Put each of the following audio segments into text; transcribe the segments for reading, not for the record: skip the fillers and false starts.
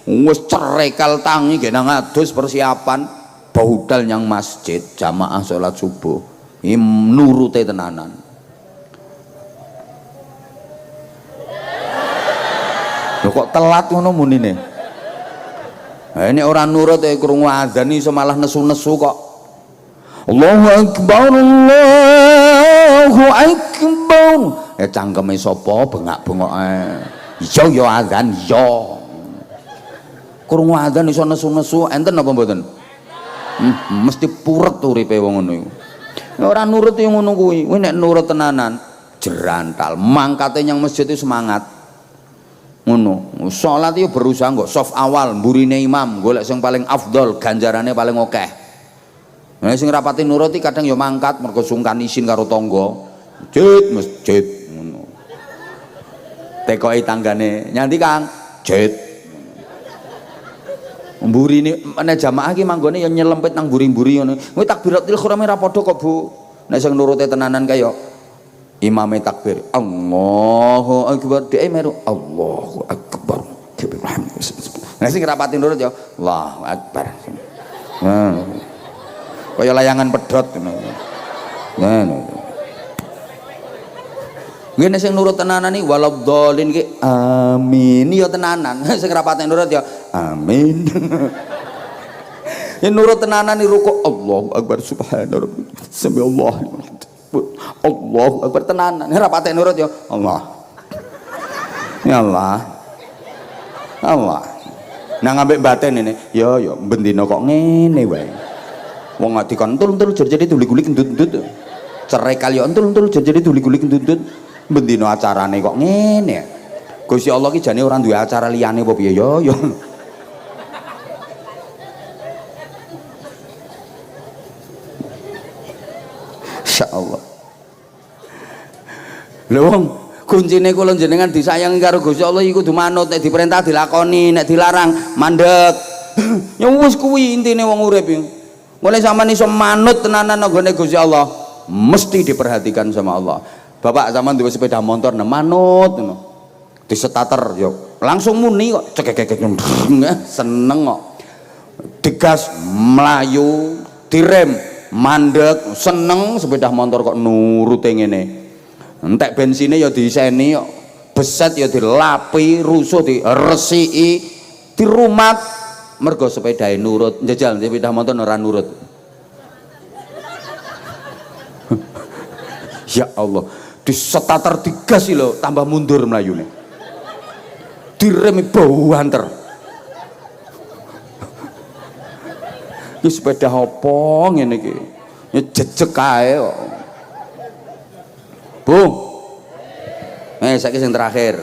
wis cerekal tangi nggih nang adus persiapan baudal nyang masjid jamaah salat subuh nurute tenanan. Lho kok telat ngono munine. Ini orang nurut krungu adzan iso malah nesu-nesu kok. Allahu akbar Allahu akbar. Cangkeme sapa bengak-bengoke. Iya ya adzan ya. Krungu adzan iso nesu-nesu enten apa mboten? Mesti puret uripe wong ngono iku. Ora nurut yo ngono kuwi. Kuwi nek nurut tenanan jerantal. Mangkate nyang masjid itu semangat. Ngono. Salat yo berusaha kok soft awal mburine imam, golek sing paling afdol, ganjarane paling akeh. Nah sing rapati nuruti kadang yo mangkat mergo sungkan isin karo tangga. Masjid ngono. Tekoki tanggane, "Nyanti Kang?" "Jit." Mburine nek jamaah ki manggone ya nyelempit nang mburi-mburi ngono. Kuwi takbiratul ihram ora padha kok, Bu. Nek sing nurute tenanan kaya imame takbir, Allahu akbar, dhek meru Allahu akbar. Nek sing rapati nurut ya Allahu akbar. Kaya layangan pedhot ngono. Ngono. Ngene sing nurut tenanan iki waladhdallin ki amin ya tenanan. Sing rapati nurut ya amin. Yen nurut tenanan iki rukuk Allahu akbar subhanallah sami Allahu Allahu akbar tenanan. Ora patek nurut ya Allah. Ya Allah. Allah. Nang ambek batin ini, ya bendina kok ngene wae. Wong dikon entul-entul jadi tuli-gulik endut-endut. Cerai kali entul-entul jadi tuli-gulik endut-endut. Bendina acarane kok ngene. Gusti Allah ki jane ora duwe acara liyane apa piye ya. Insyaallah. Lho wong kuncine kula jenengan disayangi karo Gusti Allah iku kudu manut, nek diperintah dilakoni, nek dilarang mandeg. Ya wis kuwi intine wong urip iki. Mulai sampean iso manut tenanan nggone Gusti Allah, mesti diperhatikan sama Allah. Bapak zaman duwe sepeda motor nah manut ngono. Disetater yo langsung muni kok cekek seneng kok. Digas melayu, direm mandek seneng sepeda motor kok nurute ngene. Entek bensine ya diiseni kok, beset ya dilapi, rusuh diresiki, dirumat mergo sepedae nurut. Njajal sepeda motor ora nurut. Ya Allah, disetater digas lho tambah mundur mlayune. Diremi bau anter. Iki sepeda apa ngene iki? Ya jejeg kae kok. Bu. Saiki sing terakhir.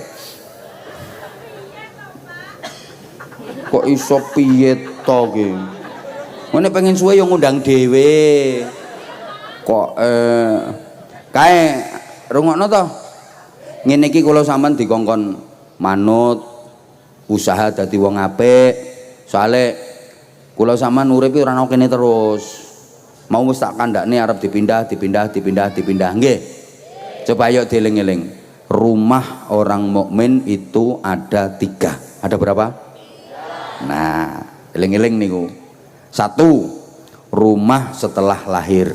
Kok iso piye to ki? Ngene pengen suwe yo ngundang dhewe. Kok kae rungokno to. Ngene iki kula sampean dikongkon manut usaha dadi wong apik. Soale kula sampean urip ora ana kene terus. Mau wis tak kandhakne arep dipindah nggih. Coba yuk dieling-eling. Rumah orang mukmin itu ada 3. Ada berapa? Nah, eling-eling niku. 1, rumah setelah lahir.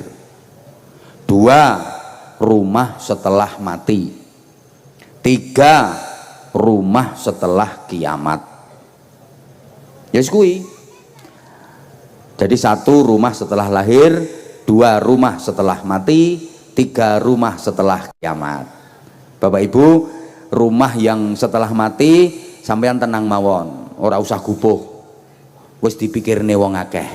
2, rumah setelah mati. 3, rumah setelah kiamat. Yes kuwi. Jadi 1 rumah setelah lahir, 2 rumah setelah mati, 3 rumah setelah kiamat. Bapak Ibu, rumah yang setelah mati sampean tenang mawon, ora usah gubuh. Wis dipikirne wong akeh.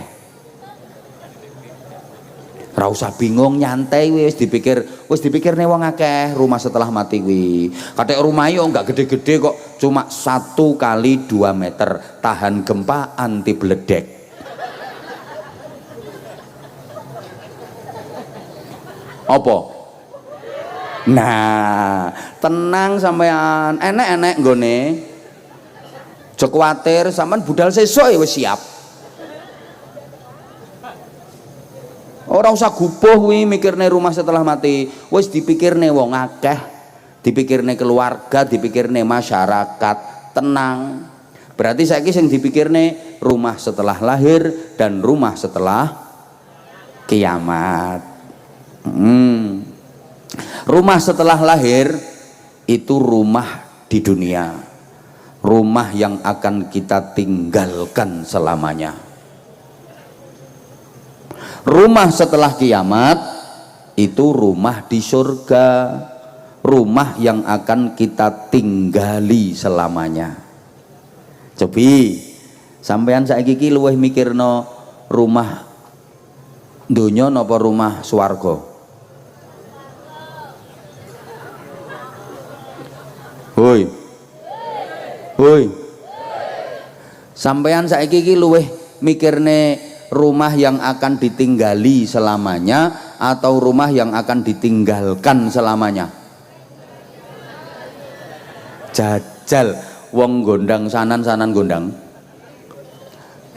Ora usah bingung, nyantai wis dipikirne wong akeh rumah setelah mati kuwi. Kathek rumah yo enggak gede-gede kok, cuma 1 kali 2 meter, tahan gempa, anti bledek. Apa? Nah, tenang sampean, enek-enek nggone. Aja kuwatir, sampean budal sesuk ya wis siap. Ora usah gubuh kuwi mikirne rumah setelah mati. Wis dipikirne wong akeh, dipikirne keluarga, dipikirne masyarakat. Tenang. Berarti saiki sing dipikirne rumah setelah lahir dan rumah setelah kiamat. Rumah setelah lahir itu rumah di dunia, rumah yang akan kita tinggalkan selamanya. Rumah setelah kiamat itu rumah di surga, rumah yang akan kita tinggali selamanya. Cobi sampean saiki iki luwih mikirno rumah donya napa rumah swarga? Hoi. Hoi. Sampean saiki iki luwih mikirne rumah yang akan ditinggali selamanya atau rumah yang akan ditinggalkan selamanya? Jajal wong gondang sanan gondang.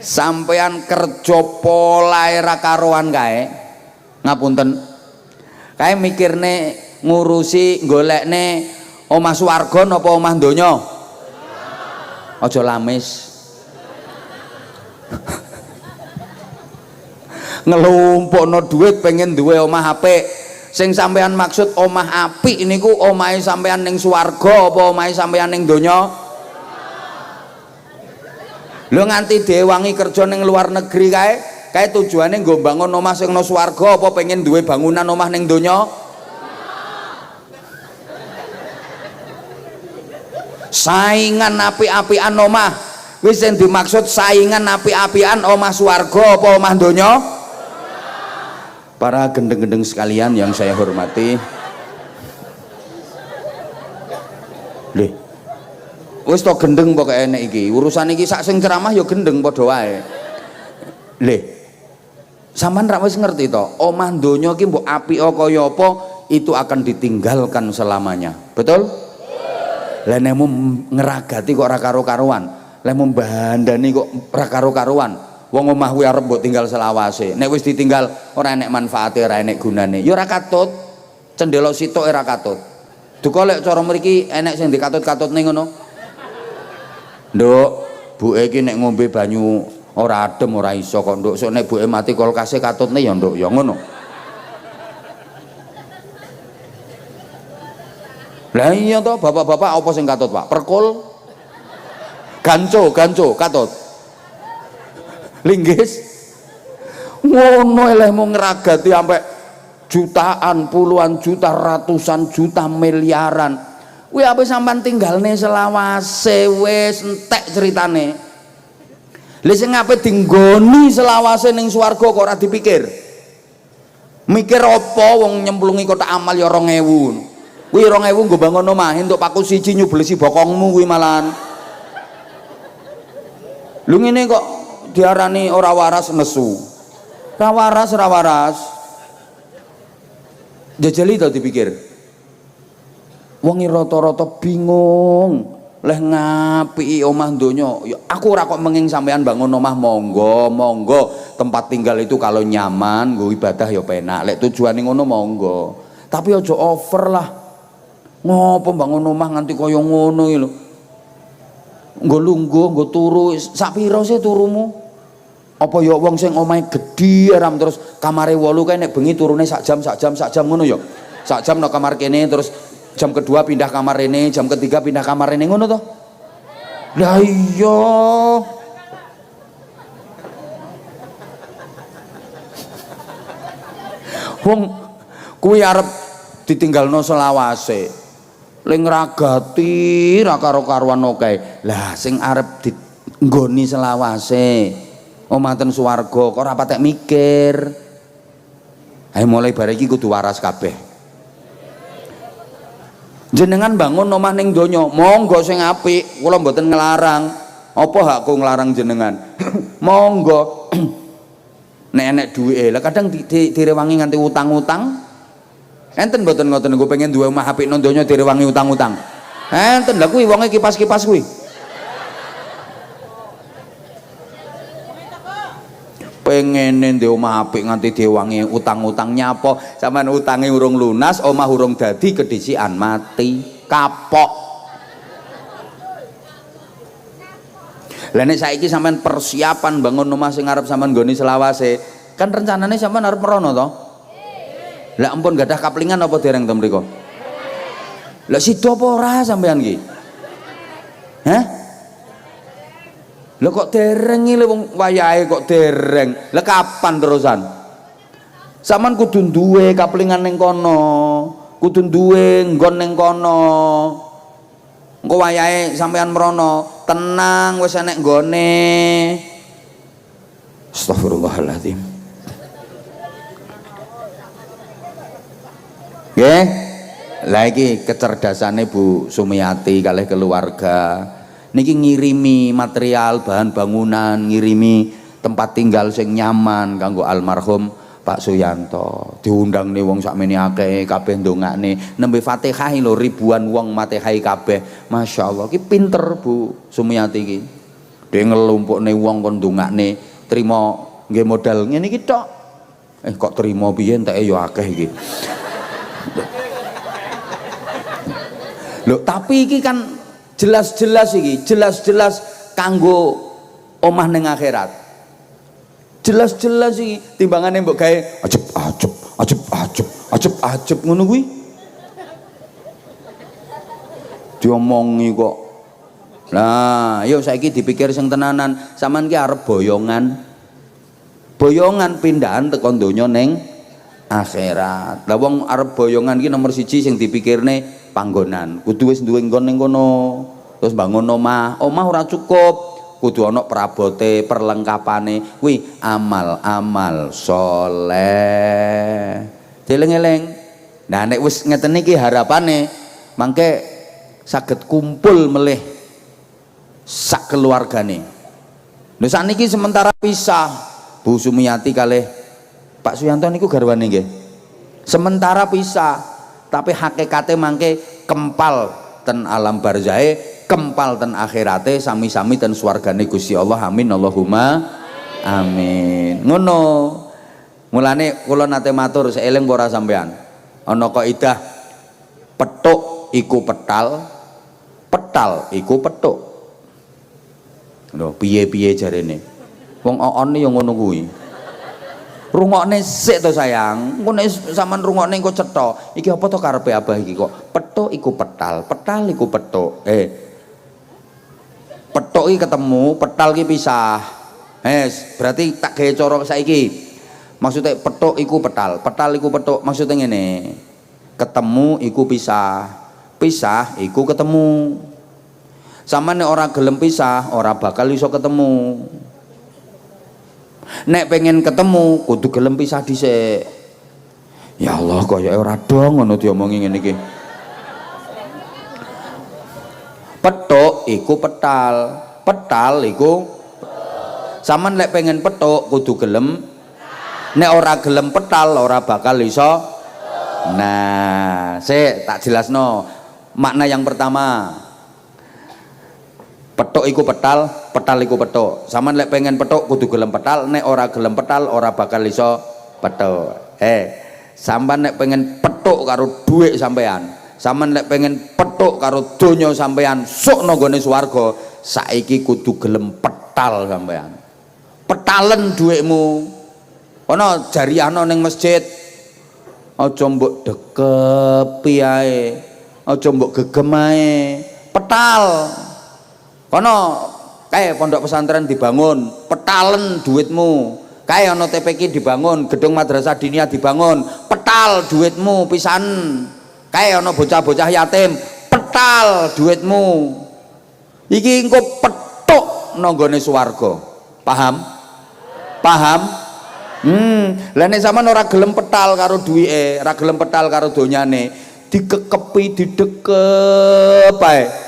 Sampean kerja polahe ra karuan kae. Ngapunten. Kae mikirne ngurusi golekne omah swarga napa omah donya? Aja lamis. Ngelumpukno duit pengen duwe omah apik. Sing sampean maksud omah apik niku omahe sampean ning swarga apa omahe sampean ning donya? Lho nganti dewangi kerja ning luar negeri kae tujuane nggo bangun omah sing nang swarga apa pengen duwe bangunan omah ning donya? Saingan apik-apikan omah. Wis sing dimaksud saingan apik-apikan omah swarga apa omah donya? Para gendeng-gendeng sekalian yang saya hormati, lih, wis to gendeng pokoke enek iki. Urusan iki sak sing ceramah ya gendeng padha wae. Lih, sampean ra wis ngerti to, omah donya iki mbok apik kaya apa itu akan ditinggalkan selamanya. Betul? Lah nemu ngeragati kok ora karo-karuan. Lah membandani kok ora karo-karuan. Wong omah kuwi arep mbok tinggal selawase. Nek wis ditinggal ora enek manfaate, ora enek gunane. Ya ora katut. Cendela sitok ora katut. Duka lek cara mriki enek sing dikatut-katutne ngono. Nduk, buke iki nek ngombe banyu ora adem ora iso kok, Nduk. Sok nek buke mati kulkase katutne ya, Nduk, ya ngono. Lah iya to, bapak-bapak apa sing katut, Pak? Perkul. Ganco katut. Linggis ngono elehmu ngeragati sampai jutaan, puluhan juta, ratusan juta, miliaran. Kuwi apa sampean tinggalne selawase wis entek ceritane. Lha sing ape dinggoni selawase ning swarga kok ora dipikir. Mikir apa wong nyemplungi kotak amal ya 2000. Kuwi 2000 nggo bangun omah entuk paku siji nyublesi bokongmu kuwi malahan. Lu ngene kok diarani ora waras nesu. Ra waras. Jajali to dipikir. Wong rata-rata bingung. Leh ngapiki omah donya. Ya aku ora kok menging sampean bangun omah monggo. Tempat tinggal itu kalau nyaman, nggo ibadah ya penak. Lek tujuane ngono monggo. Tapi aja over lah. Ngopo bangun omah nganti kaya ngono iki lho. Nggo lungguh, nggo turu, sak pira sih turumu? Apa ya wong sing omahe gedhi aram terus kamare 8 kae nek bengi turune sak jam ngono ya. Sak jam nang kamar kene terus jam kedua pindah kamar rene, jam ketiga pindah kamar rene ngono to. Lah iya. Wong kuwi arep ditinggalno selawase. Ling ragati ra karo-karuan oke. Lah sing arep dinggoni selawase omah ten swarga kok ora patek mikir. Ayo mulai bare iki kudu waras kabeh. Jenengan bangun omah ning donya, monggo sing apik, kula mboten nglarang. Apa hakku nglarang jenengan? Monggo. Nek enek duwike, lah kadang direwangi nganti utang-utang. Enten mboten ngoten niku pengen duwe omah apik nang donya direwangi utang-utang. Enten lha kuwi wonge kipas-kipas kuwi. Pengene ndek omah apik nganti diwangi utang-utang nyapa sampean utange urung lunas omah urung dadi kedhisikan mati kapok. Lah nek saiki sampean persiapan bangun omah sing arep sampean nggoni selawase, kan rencanane sampean arep merono to? Lah ampun gadah kaplingan apa dereng to mriku? Lah sida apa ora sampean ki? Hah? Lah kok dereng iki wong wayahe kok dereng. Lah kapan terusan? Sampean kudu duwe kaplingan ning kono, kudu duwe nggon ning kono. Engko wayahe sampean merono, tenang wis enek nggone. Astagfirullahaladzim. Nggih. Lah iki kecerdasane Bu Sumiati kalih keluarga. Niki ngirimi material bahan bangunan, ngirimi tempat tinggal sing nyaman kanggo almarhum Pak Suyanto. Diundang nih wong sakmene akeh kabeh ndongakne nembe Fatihah lho ribuan wong Fatihah kabeh. Masya Allah ki pinter Bu Sumiati ki. Dhe ngelumpukne wong kon ndongakne trimo nggih modal ngene iki tok. Kok trimo piye enteke ya akeh iki. Lho tapi iki kan jelas-jelas iki, jelas-jelas kanggo omah ning akhirat. Jelas-jelas iki timbangane mbok gawe ajeb ngono kuwi. Diomongi kok. Nah, yuk saiki dipikir sing tenanan, sampean ki arep boyongan. Boyongan pindahan teko donya ning akhirat. Lah wong arep boyongan ki nomor siji sing dipikirne panggonan. Kudu wis duwe nggon ning kono. Terus bangun omah. Omah ora cukup. Kudu ana perabote, perlengkapane, kuwi amal-amal soleh. Dieling-eling. Nah nek wis ngeten iki harapane mangke saged kumpul melih sak keluargane. Lho sakniki sementara pisah Bu Sumiati kalih Pak Suyanto niku garwane nggih. Sementara pisah, tapi hakikate mangke kempal ten alam barzahe, kempal ten akhirate, sami-sami ten swargane Gusti Allah. Amin Allahumma amin. Ngono. Mulane kula nate matur seeling ora sampean. Ana kaidah petuk iku petal, petal iku petuk. Lho piye-piye jarene. Wong oon yo ngono kuwi. Rungokne sik to sayang. Engko nek sampean rungokne engko cetha. Iki apa to karepe abah iki kok? Petuk iku petal, petal iku petuk. Petuk iki ketemu, petal iki pisah. Berarti tak gawe cara saiki. Maksudnya petuk iku petal, petal iku petuk. Maksudnya ngene. Ketemu iku pisah, pisah iku ketemu. Samane ora gelem pisah, ora bakal iso ketemu. Nek pengen ketemu kudu gelem pisah dhisik. Ya Allah koyoke ora dong ngono diomongi ngene iki. Petuk iku petal, petal iku sampean lek pengen petuk kudu gelem. Nek ora gelem petal ora bakal iso. Nah, tak jelasno. Makna yang pertama. Petuk iku petal, petal iku petuk. Sampeyan lek pengen petuk kudu gelem petal, nek ora gelem petal ora bakal iso petuk. Sampeyan lek pengen petuk karo dhuwit sampean, sampeyan lek pengen petuk karo donya sampean sok nang gone swarga, saiki kudu gelem petal sampean. Petalen dhuwitmu. Ana jariahno ning masjid. Aja mbok dekepi ae. Aja mbok gegem ae. Petal. Kono kae pondok pesantren dibangun, petalen duitmu. Kae ana TPQ dibangun, gedung madrasah diniyah dibangun, petal duitmu pisan. Kae ana bocah-bocah yatim, petal duitmu. Iki engko petuk nang gone swarga. Paham? Paham? Lah nek sampean ora gelem petal karo duwike, ora gelem petal karo donyane, dikekepi didekep ae.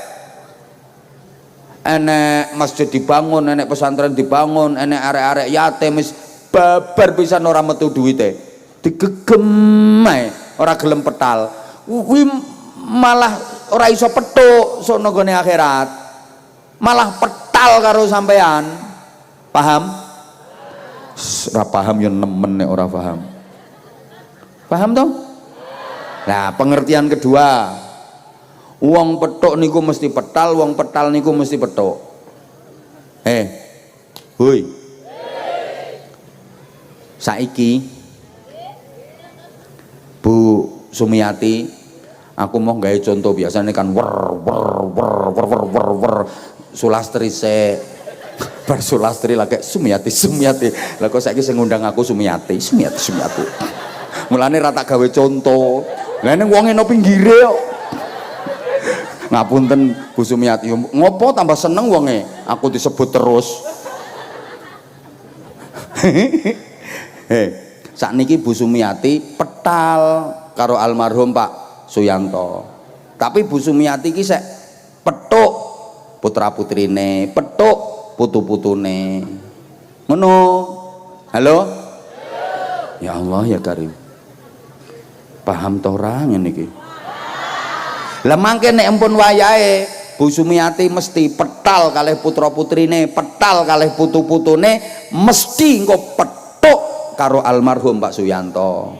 Enek masjid dibangun, enek pesantren dibangun, enek arek-arek yatim wis babar pisan ora metu duwite. Digegem ae, ora gelem petal. Kuwi malah ora iso petuk sok nang gone akhirat. Malah petal karo sampean. Paham? Ora paham ya nemen nek ora paham. Paham toh? Nah, pengertian kedua, wong petuk niku mesti petal, wong petal niku mesti petuk. Hui. Saiki Bu Sumiati, aku mau gawe contoh biasanya kan Sulastri se bar Sulastri lagi Sumiati lah kok saiki sing ngundang aku Sumiati mulane rata gawe contoh lah ning wong eno pinggire kok ngapunten Bu Sumiati ngopo tambah seneng wonge aku disebut terus. Sakniki Bu Sumiati petal karo almarhum Pak Suyanto. Tapi Bu Sumiati ki sek petuk putra putrine, petuk putu-putune. Ngono. Halo? Ya Allah ya Karim. Paham to ora ngene iki? Lah mangke nek ampun wayahe Bu Sumiati mesti petal kalih putra putrine, petal kalih putu-putune, mesti engko petuk karo almarhum Pak Suyanto.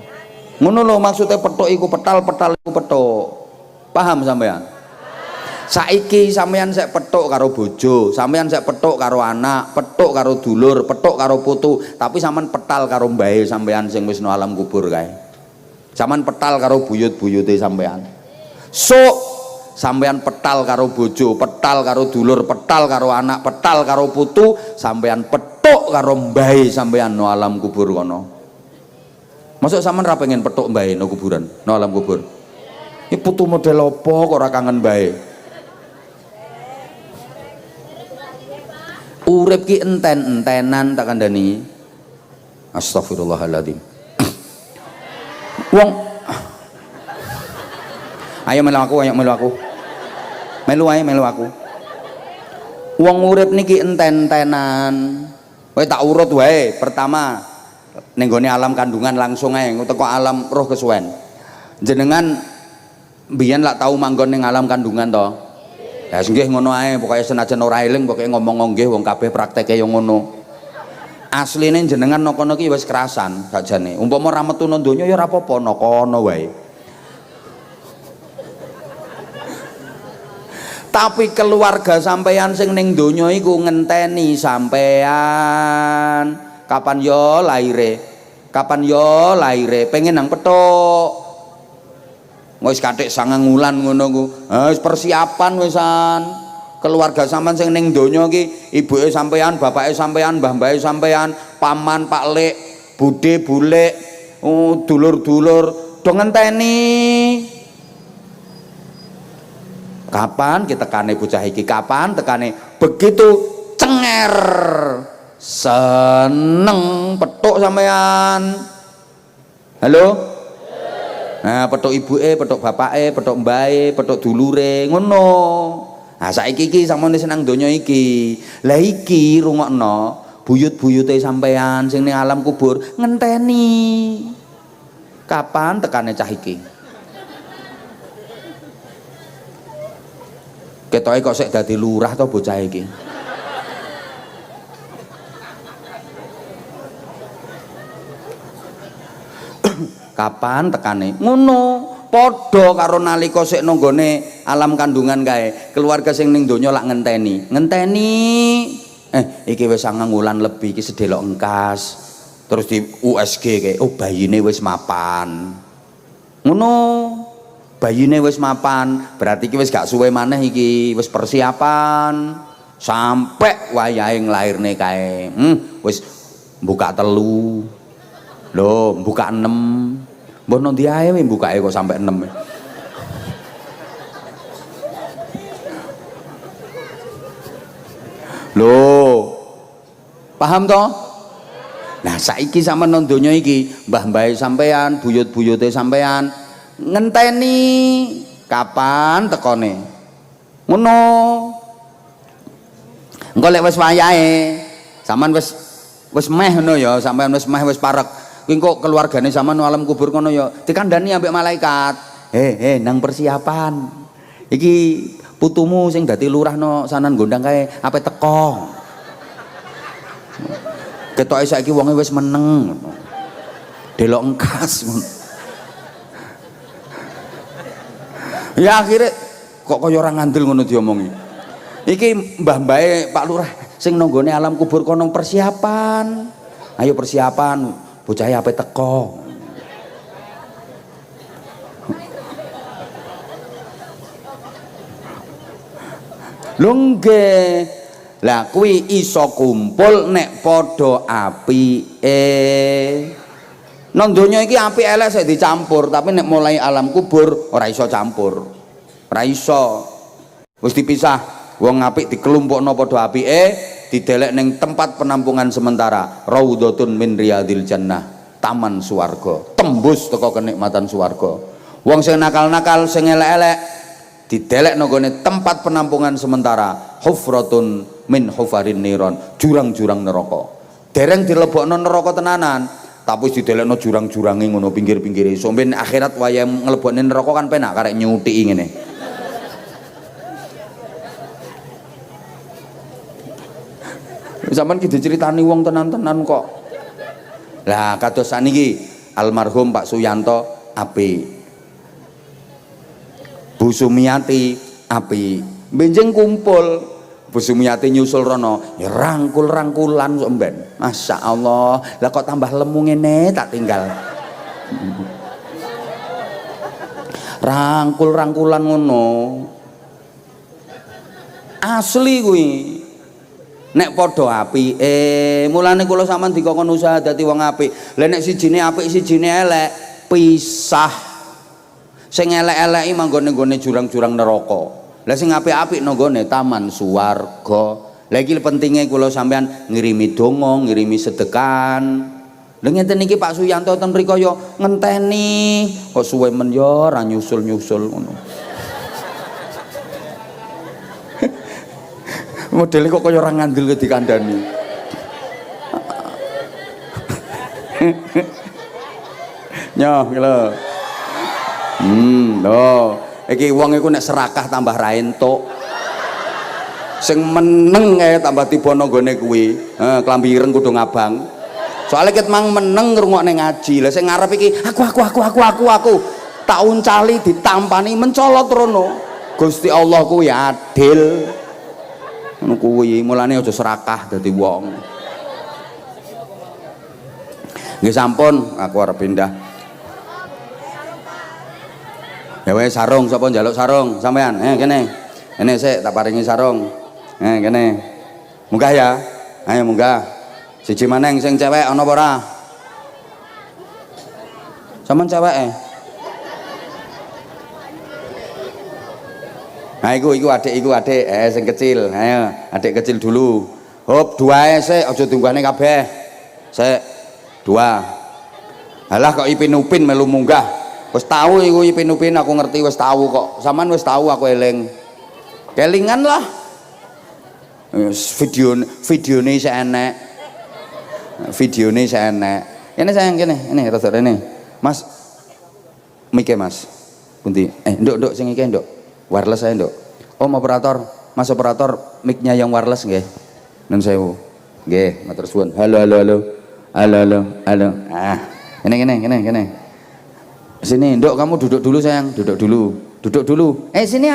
Ngono lho maksudnya petuk iku petal iku petuk. Paham sampean? Saiki sampean sek petuk karo bojo, sampean sek petuk karo anak, petuk karo dulur, petuk karo putu, tapi sampean petal karo mbahe sampean sing wis no alam kubur kae. Sampean petal karo buyut-buyute sampean. Sampean petal karo bojo, petal karo dulur, petal karo anak, petal karo putu, sampean petuk karo mbahe sampean no alam kubur kono. Masuk sampean ra pengen petuk mbahe no kuburan, no alam kubur. Iki putu model apa kok ora kangen mbahe? Urip ki enten-entenan tak kandhani. Astagfirullahaladzim. Wong ayo melu aku. Melu aku. Wong urip niki enten-entenan. Kowe tak urut wae. Pertama ning gone alam kandungan langsung ae teko alam roh kesuwen. Jenengan mbiyen lak tau manggon ning alam kandungan to? Ya nggih ngono ae, pokoke senajan ora eling pokoke ngomong nggih wong kabeh prakteke yo ngono. Asline jenengan nang kono ki wis kerasan sakjane. Umpama ra metu nang donya ya ora apa-apa, nang kono wae. Tapi keluarga sampeyan sing ning donya iku ngenteni sampeyan kapan yo laire pengen nang petuk wis kathik 9 wulan ngono ku wis persiapan wisan keluarga sampean sing ning donya ki ibuke sampean bapake sampean mbah-mbahe sampean paman pak lek bude bulek dulur-dulur do ngenteni kapan kita tekane bocah iki kapan tekane begitu cenger seneng petuk sampean. Halo? Nah, petuk ibuke, petuk bapake, petuk mbahe, petuk dulure, ngono. Nah, saiki iki sampeyan seneng donya iki. Lah iki rungokno, buyut-buyute sampean sing ning alam kubur ngenteni. Kapan tekane cah iki? Ketoke kok sik dadi lurah to bocah iki. Kapan tekane ngono padha karo nalika sik nang gone alam kandungan kae keluarga sing ning donya lak ngenteni iki wis 9 wulan lebih iki sedelok engkas terus di USG kae bayine wis mapan ngono bayine wis mapan berarti iki wis gak suwe maneh iki wis persiapan sampai wayahe nglairne kae wis buka 3 lho buka 6 mbok nang ndi ae mbukake kok sampai 6 lho paham toh? Nah saiki sampean nang donya iki mbah-mbahe sampean buyut-buyute sampean ngenteni kapan tekone ngono engko lek wis wayahe sampean wis meh ngono ya sampean wis meh wis parek kuwi kok keluargane sampean alam kubur kono ya dikandani ambek malaikat nang persiapan iki putumu sing dadi lurah no sanan gondang kae ape teko ketoke saiki wonge wis meneng delok engkas ya akhirnya kok kaya ora ngandel ngono diomongi iki mbah-mbahe Pak Lurah sing nonggone alam kubur kono persiapan. Ayo persiapan, bocah ape teko. Lho nggih. Lah kuwi iso kumpul nek padha apike. Nang donya iki apik elek sik dicampur, tapi nek mulai alam kubur ora iso campur. Ora iso. Wis dipisah. Wong apik dikelompokno padha apike, didelek ning tempat penampungan sementara, raudhatun min riyadil jannah, taman swarga. Tembus teko kenikmatan swarga. Wong sing nakal-nakal, sing elek-elek didelek nggone tempat penampungan sementara, hufratun min hufarin niron, jurang-jurang neraka. Dereng dilebokno neraka tenanan, tapi didelekno jurang-jurange ngono pinggir-pinggire. Sampeyan akhirat wayah nglebokne neraka kan penak karek nyuthiki ngene. Sampeyan ki diceritani wong tenan-tenan kok. Lah kados saniki almarhum Pak Suyanto apik. Bu Sumiati api benjing kumpul. Bu Sumiati nyusul rono ya rangkul-rangkulan sok mben. Masya Allah, lah kok tambah lemu ngene tak tinggal. Rangkul-rangkulan ngono. Asli kuwi. Nek padha apike, mulane kula sampean dikokon usaha dadi wong apik. Lah nek sijine apik sijine elek, pisah. Sing elek-eleki manggone-nggone jurang-jurang neraka. Lah sing apik-apik nanggone taman swarga. Lah iki pentinge kula sampean ngirimi donga, ngirimi sedekahan. Lha ngeten iki Pak Suyanto ten mriko ya ngenteni, kok suwe men ya ora nyusul-nyusul ngono. Modele kok kaya ora ngandel dikandani. Nyoh lho. Loh, iki wong iku nek serakah tambah ra entuk. Sing meneng ae tambah tiba nanggone kuwi. Klambi ireng kudu ngabang. Soale ket mang meneng ngrungokne ngaji. Lah sing ngarep iki aku. Tak uncali ditampani mencolot rono. Gusti Allah kuwi adil. Ngono kuwi, mulane aja serakah dadi wong. Nggih sampun, aku arep pindah. Ya wes sarung, sapa njaluk sarung sampean? Kene. Kene sik tak paringi sarung. Kene. Munggah ya. Ayo munggah. Siji maneng sing cewek ana apa ora? Sampeyan ceweke. Nah iku adik, sing kecil. Ayo, adik kecil dulu. Hop, dua sik, aja tunggane kabeh. Sik, dua. Halah kok Ipin Upin melu munggah. Wis tahu iku Ipin Upin, aku ngerti wis tahu kok. Saman wis tahu aku eling. Kelingan lah. Videone isih enek. Videone isih enek. Kene sayang kene, ini rada rene. Mas. Mike Mas. Pundi? Nduk sing iki nduk. Wireless saya nduk. Om operator, Mas operator mic-nya yang wireless nggih. Nun sewu. Nggih, matur suwun. Halo. Ah, kene. Sini, Nduk, kamu duduk dulu sayang, duduk dulu. Sini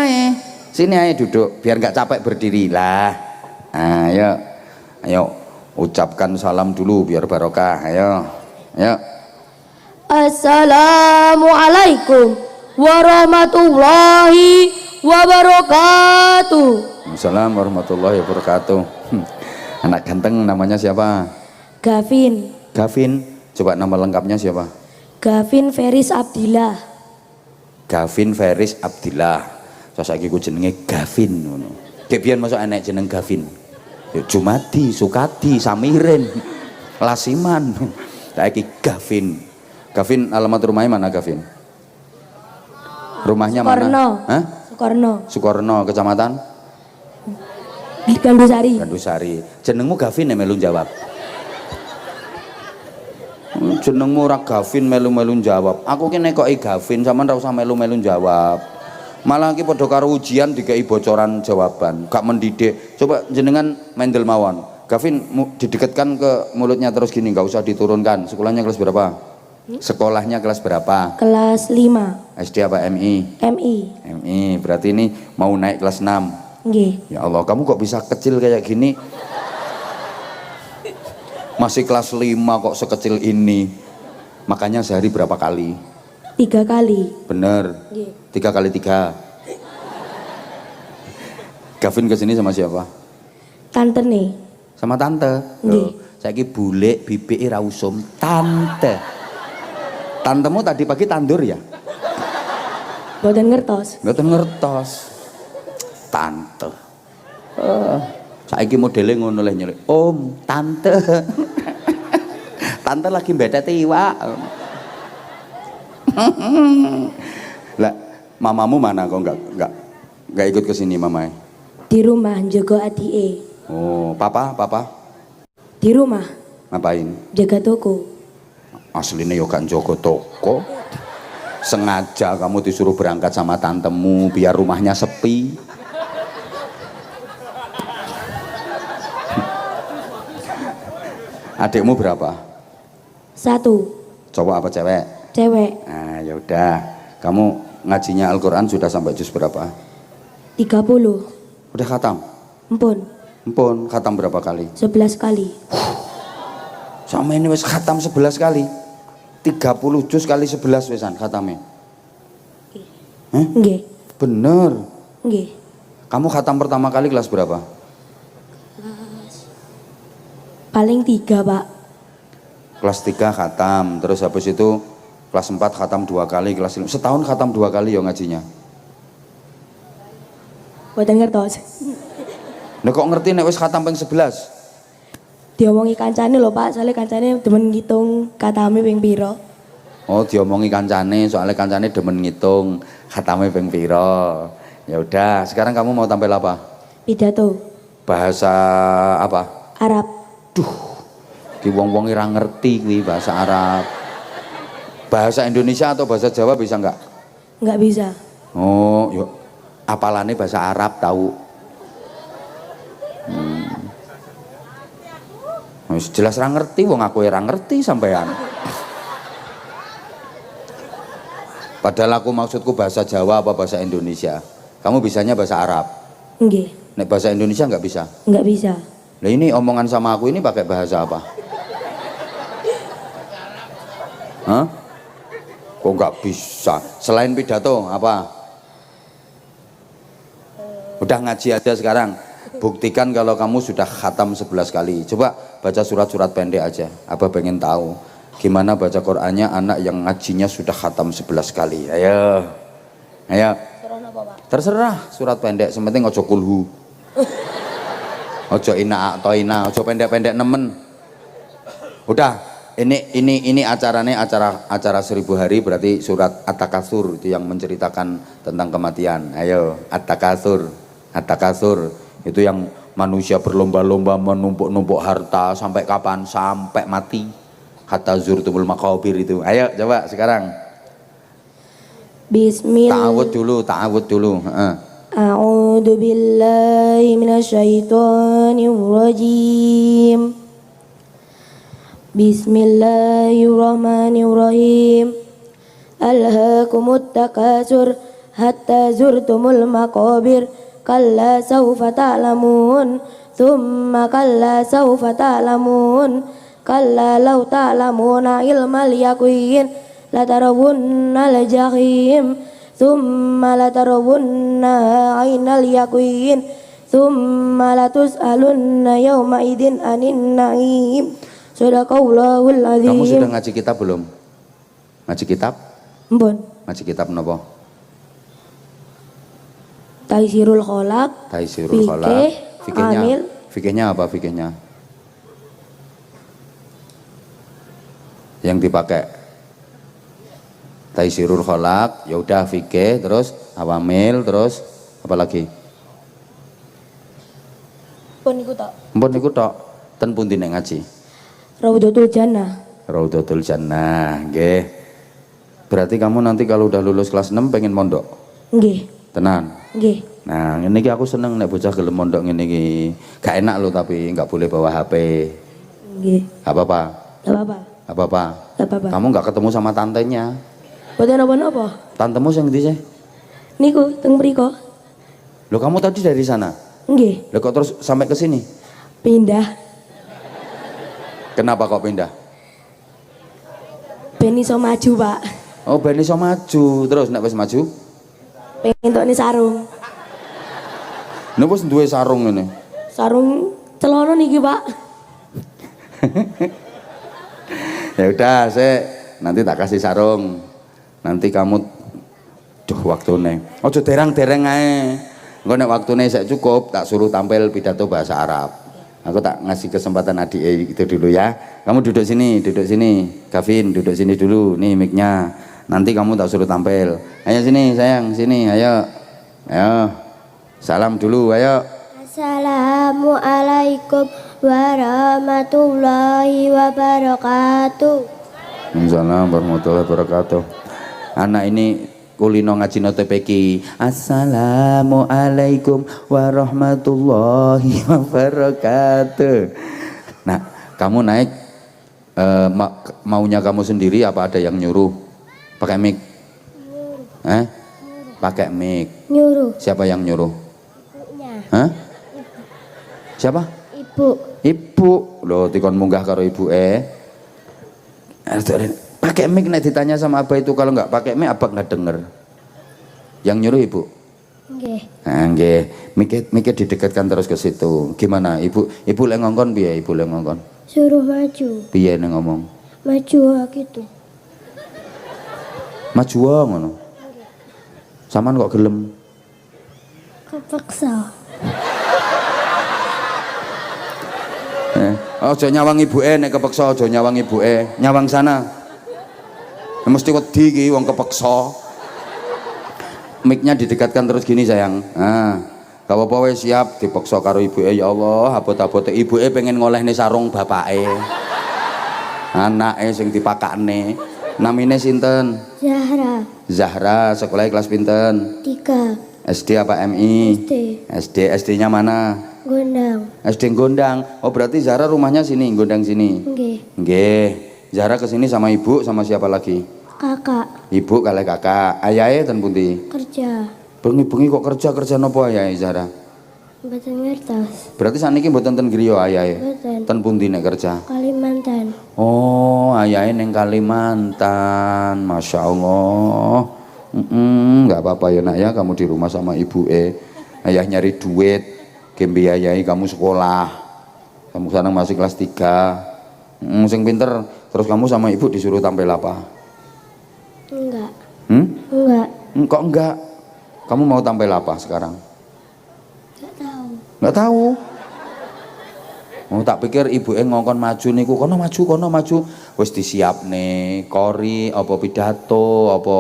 aja duduk, biar nggak capek berdiri lah. Ayo, ucapkan salam dulu biar barokah. Ayo. Assalamualaikum warahmatullahi wabarakatuh. Assalamualaikum warahmatullahi wabarakatuh. Anak ganteng namanya siapa? Gavin. Coba nama lengkapnya siapa? Gavin Feris Abdillah. Saiki ku jenenge Gavin ngono. Dek biyen masuk enek jeneng Gavin. Ya Jumadi, Sukadi, Samirin, Lasiman. Saiki Gavin. Gavin alamat rumahnya mana Gavin? Rumahnya Sukorno. Mana? Hah? Sukorno, kecamatan? Gandusari. Jenengmu Gavin ya melu jawab. Jenengmu ora Gavin melu-melu jawab. Aku ki nekoki Gavin, sampean ora usah melu-melu jawab. Malah ki padha karo ujian dikai bocoran jawaban, gak mendidik. Coba jenengan mendel mawon. Gavin didekatkan ke mulutnya terus gini, gak usah diturunkan. Sekolahnya kelas berapa? Sekolahnya kelas berapa? Kelas 5. SD apa MI? MI. Berarti ini mau naik kelas 6. Nggih. Ya Allah, kamu kok bisa kecil kayak gini? Masih kelas 5 kok sekecil ini. Makanya sehari berapa kali? 3 kali. Bener. Nggih. 3 kali 3. Gavin kesini sama siapa? Tante nih. Sama tante. Nggih. Saiki bule bibik ra usum tante. Tantemu tadi pagi tandur ya? Boten ngertos. Mboten ngertos. Tante. Saiki modele ngono leh nyeluk. Om, tante. Tante lagi mbetet iwak. Lah, mamamu mana kok enggak ikut ke sini mamae? Di rumah njogo adike. Oh, papa? Di rumah Ngapain? jaga toko. Aslinya yo gak njogo toko. Sengaja kamu disuruh berangkat sama tantemu biar rumahnya sepi. Adikmu berapa? 1. Cowok apa cewek? Cewek. Nah, ya udah. Kamu ngajinya Al-Qur'an sudah sampai juz berapa? 30. Udah khatam? Empun. Empun, khatam berapa kali? 11 kali. Sama ini wis khatam 11 kali. 30 juz kali 11 wesan khatamnya. Nggih. Bener. Nggih. Kamu khatam pertama kali kelas berapa? Paling 3, Pak. Kelas 3 khatam, terus habis itu kelas 4 khatam 2 kali, kelas 5 setahun khatam 2 kali ya ngajinya. Boten ngertos. Nek kok ngerti nek wis khatam ping 11? Diomongi kancane lho, Pak. Soalnya kancane demen ngitung katame ping pira. Oh, diomongi kancane, soalnya kancane demen ngitung khatame ping pira. Ya udah, sekarang kamu mau tampil apa? Pidato. Bahasa apa? Arab. Ki wong-wong ora ngerti kuwi bahasa Arab. Bahasa Indonesia atau bahasa Jawa bisa enggak? Nggak bisa. Oh, yuk. Apalane bahasa Arab tahu. Wis jelas ora ngerti wong aku ora ngerti sampean. Padahal aku maksudku bahasa Jawa apa bahasa Indonesia. Kamu bisanya bahasa Arab. Nggih. Nek bahasa Indonesia enggak bisa. Nggak bisa. Lah ini omongan sama aku ini pakai bahasa apa? Hah? Kok nggak bisa? Selain pidato apa? Udah ngaji aja sekarang. Buktikan kalau kamu sudah khatam 11 kali. Coba baca surat-surat pendek aja. Abah pengen tahu gimana baca Qur'annya anak yang ngajinya sudah khatam 11 kali. Ayo. Ayo. Terserah surat pendek, sementing ojo kulhu. Ojo ina atau ina, ojo pendek-pendek nemen. Udah, ini acaranya acara 1000 hari berarti surat At-Takatsur itu yang menceritakan tentang kematian. Ayo, At-Takatsur itu yang manusia berlomba-lomba menumpuk-numpuk harta sampai kapan? Sampai mati. Hatta zurtumul maqabir itu. Ayo coba sekarang. Bismillah. Ta'awud dulu. A'udzu billahi minasyaitonir rajim. Bismillahirrahmanirrahim. Alhaakumut takatsur hatta zurtumul maqabir. Kalla sawfa ta'lamun. Thumma kalla sawfa ta'lamun. Kalla law ta'lamuna ilmal yaqin latarawunnal jahim. Thumma latarawunna ainal yaqin. Thumma latus'alunna yawma idin anin na'im. Sadaqallahul azim. Kamu sudah ngaji kitab belum? Ngaji kitab? Mpun. Ngaji kitab napa? Taisirul Kholaq. Taisirul Kholaq. Fikihnya. Amil. Fikihnya apa fikihnya? Yang dipakai Taisirul Kholaq, ya udah fikih, terus awamil, terus apa lagi? Pun iku tok. Mpun niku tok. Ten pundi nek ngaji? Raudhatul Jannah. Raudhatul Jannah, nggih. Berarti kamu nanti kalau udah lulus kelas 6 pengen mondok? Nggih. Tenan? Nggih. Nah, ini aku seneng nek bocah gelem mondok ngene iki. Gak enak loh tapi nggak boleh bawa HP. Nggih. Gak apa-apa. Gak apa-apa. Gak apa-apa. Gak apa-apa. Kamu nggak ketemu sama tantenya. Boten napa-napa. Tantemu sing ndi sih? Niku teng mriko. Loh, kamu tadi dari sana? Nggih. Loh, kok terus sampai ke sini? Pindah. Kenapa kok pindah? Ben iso maju, Pak. Oh, ben iso maju. Terus nek wis maju? Pengen entukne sarung. Nek wis duwe sarung ngene. Sarung celana niki, Pak. Ya udah, nanti tak kasih sarung. Nanti kamu waktune. Ojo derang-dereng ae. Engko nek waktune sik cukup, tak suruh tampil pidato bahasa Arab. Aku tak ngasih kesempatan adik itu dulu ya. Kamu duduk sini, duduk sini. Gavin, duduk sini dulu. Nih mic-nya. Nanti kamu tak suruh tampil. Ayo sini sayang, sini. Ayo. Ayo. Salam dulu, ayo. Assalamualaikum warahmatullahi wabarakatuh. Waalaikumsalam warahmatullahi wabarakatuh. Anak ini kulino ngaji TPQ. Assalamualaikum warahmatullahi wabarakatuh. Nah, kamu naik maunya kamu sendiri apa ada yang nyuruh? Pakai mic? Pakai mic. Nyuruh. Siapa yang nyuruh? Ibunya. Hah? Siapa? Ibu. Ibu. Loh, dikon munggah karo ibu pakai mic nek ditanya sama abah itu, kalau nggak pakai mic abah nggak denger. Yang nyuruh ibu? Nggih. Nah, nggih. Mic didekatkan terus ke situ. Gimana ibu? Ibu lek ngongkon piye? Ibu lek ngongkon? Suruh maju. Piye nek ngomong? Maju gitu. Maju wae ngono. Saman kok gelem? Kepaksa. Aja nyawang ibuke nek kepeksa, aja nyawang ibuke. Nyawang sana. Mesti wedi iki wong kepeksa. Mic-nya didekatkan terus gini sayang. Nah, gak apa-apa wis siap dipeksa karo ibuke. Ya Allah, abot-abote ibuke pengen ngolehne sarung bapake. Anake sing dipakakne. Namine sinten? Zahra. Zahra, sekolah kelas pinten? 3. SD apa MI? SD. SD-nya mana? Gondang. SD Gondang. Oh berarti Zahra rumahnya sini, Gondang sini. Nggih. Nggih. Zahra kesini sama ibu sama siapa lagi? Kakak. Ibu kali kakak. Ayahe ten pundi? Kerja. Bengi-bengi kok kerja napa ayahe Zahra? Mboten ngertos. Berarti saniki mboten ten griya ayahe. Mboten. Ten pundi nek kerja? Kalimantan. Oh, ayahe ning Kalimantan. Masya Allah. Nggak apa-apa ya nak ya, kamu di rumah sama ibu ayah nyari duit, biayai kamu sekolah, kamu sekarang masih kelas 3, sing pinter, terus kamu sama ibu disuruh tampil apa? Enggak. Enggak. Kok enggak? Kamu mau tampil apa sekarang? Enggak tahu. Enggak tahu. Oh, tak pikir ibu ngongkon maju niku, kono maju, wis disiapne, kori, apa pidato, apa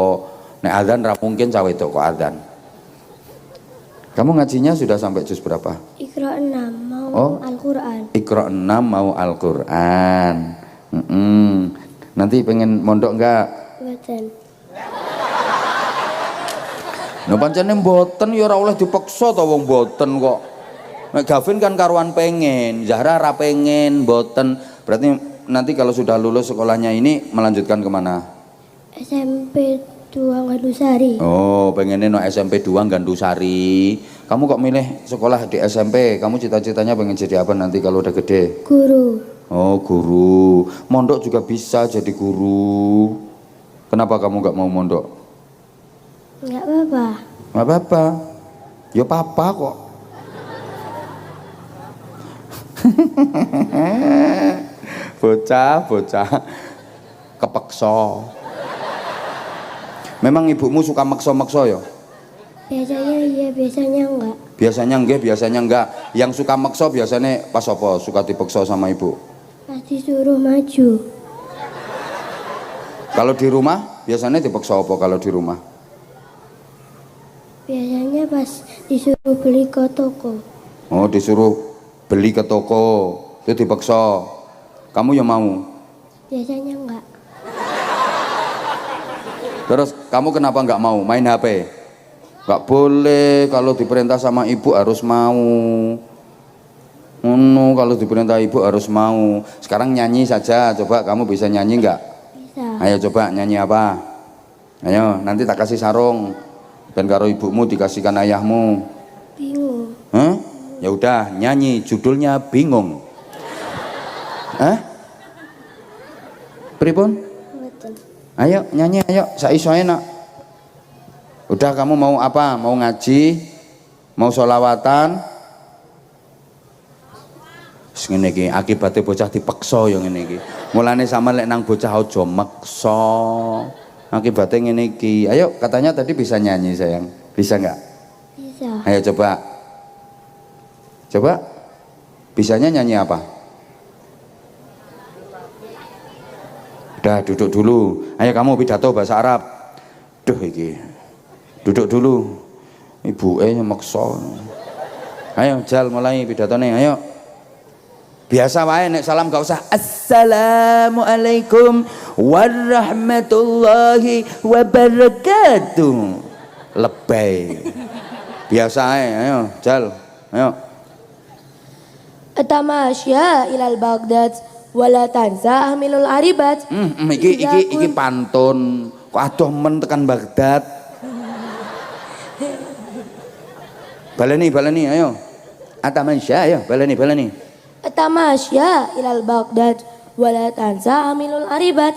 nek adzan ra mungkin cawe wedok kok adzan. Kamu ngajinya sudah sampai juz berapa? Iqra 6 mau Al-Qur'an. Iqra 6 mau Al-Qur'an. Nanti pengen mondok enggak? Mboten. Nah pancene mboten ya ora oleh dipaksa to wong mboten kok. Nek Gavin kan karuan pengen, Zahra ra pengen, mboten. Berarti nanti kalau sudah lulus sekolahnya ini melanjutkan kemana? SMP 2 Gandusari. Oh, pengennya no SMP 2 Gandusari. Kamu kok milih sekolah di SMP? Kamu cita-citanya pengen jadi apa nanti kalau udah gede? Guru. Oh, guru. Mondok juga bisa jadi guru. Kenapa kamu gak mau mondok? Enggak apa-apa. Gak apa-apa. Ya papa kok. Bocah kepeksa. Memang ibumu suka maksa-maksa ya? Biasanya iya, biasanya enggak. Biasanya enggak, biasanya enggak. Yang suka maksa biasanya pas apa? Suka dipaksa sama ibu? Pas disuruh maju. Kalau di rumah biasanya dipaksa apa kalau di rumah? Biasanya pas disuruh beli ke toko. Oh, disuruh beli ke toko. Itu dipaksa. Kamu yang mau? Biasanya enggak. Terus kamu kenapa nggak mau main HP? Nggak boleh, kalau diperintah sama ibu harus mau. Kalau diperintah ibu harus mau. Sekarang nyanyi saja, coba kamu bisa nyanyi nggak? Bisa. Ayo coba nyanyi apa? Ayo, nanti tak kasih sarung. Dan karo ibumu dikasihkan ayahmu. Bingung. Ya udah, nyanyi judulnya bingung. Pripun? Ayo nyanyi, ayo saisoe nak. Udah, kamu mau apa? Mau ngaji? Mau sholawatan? Ngene iki akibate bocah dipeksa ya ngene iki. Mulane sama lek nang bocah aja meksa. Akibate ngene iki. Ayo, katanya tadi bisa nyanyi sayang. Bisa enggak? Bisa. Ayo coba. Coba. Bisanya nyanyi apa? Udah duduk dulu. Ayo kamu pidato bahasa Arab. Duh iki. Duduk dulu. Ibuke maksa. Ayo Jal mulai pidatone, ayo. Biasa wae nek salam gak usah assalamualaikum warahmatullahi wabarakatuh. Lebay. Biasa ae, ayo Jal. Ayo. Atamasya ilal Baghdad wala tansa ahmilul aribat. Iki pantun. Kok adoh men tekan Baghdad. Baleni ayo. Atamasya ayo, baleni. Atamasya ilal Baghdad wala tansa ahmilul aribat.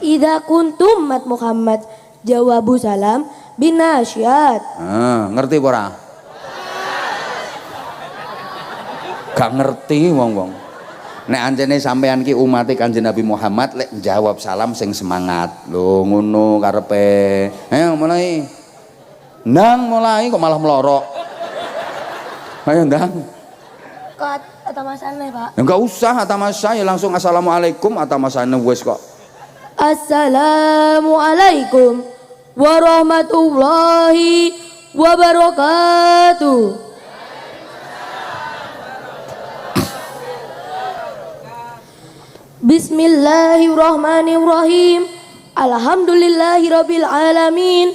Idza kuntum mat Muhammad jawabu salam binasyat. Ngerti ora? Gak ngerti wong-wong. Nek anjene sampean ki umat Kanjeng Nabi Muhammad lek jawab salam sing semangat. Lho ngono karepe. Ayo mulai. Ndang mulai kok malah melorok. Ayo ndang. Kok atamasane, Pak? Enggak usah atamasya, ya langsung assalamualaikum atamasane wis kok. Assalamualaikum warahmatullahi wabarakatuh. Bismillahirrahmanirrahim. Alhamdulillahirabbil alamin.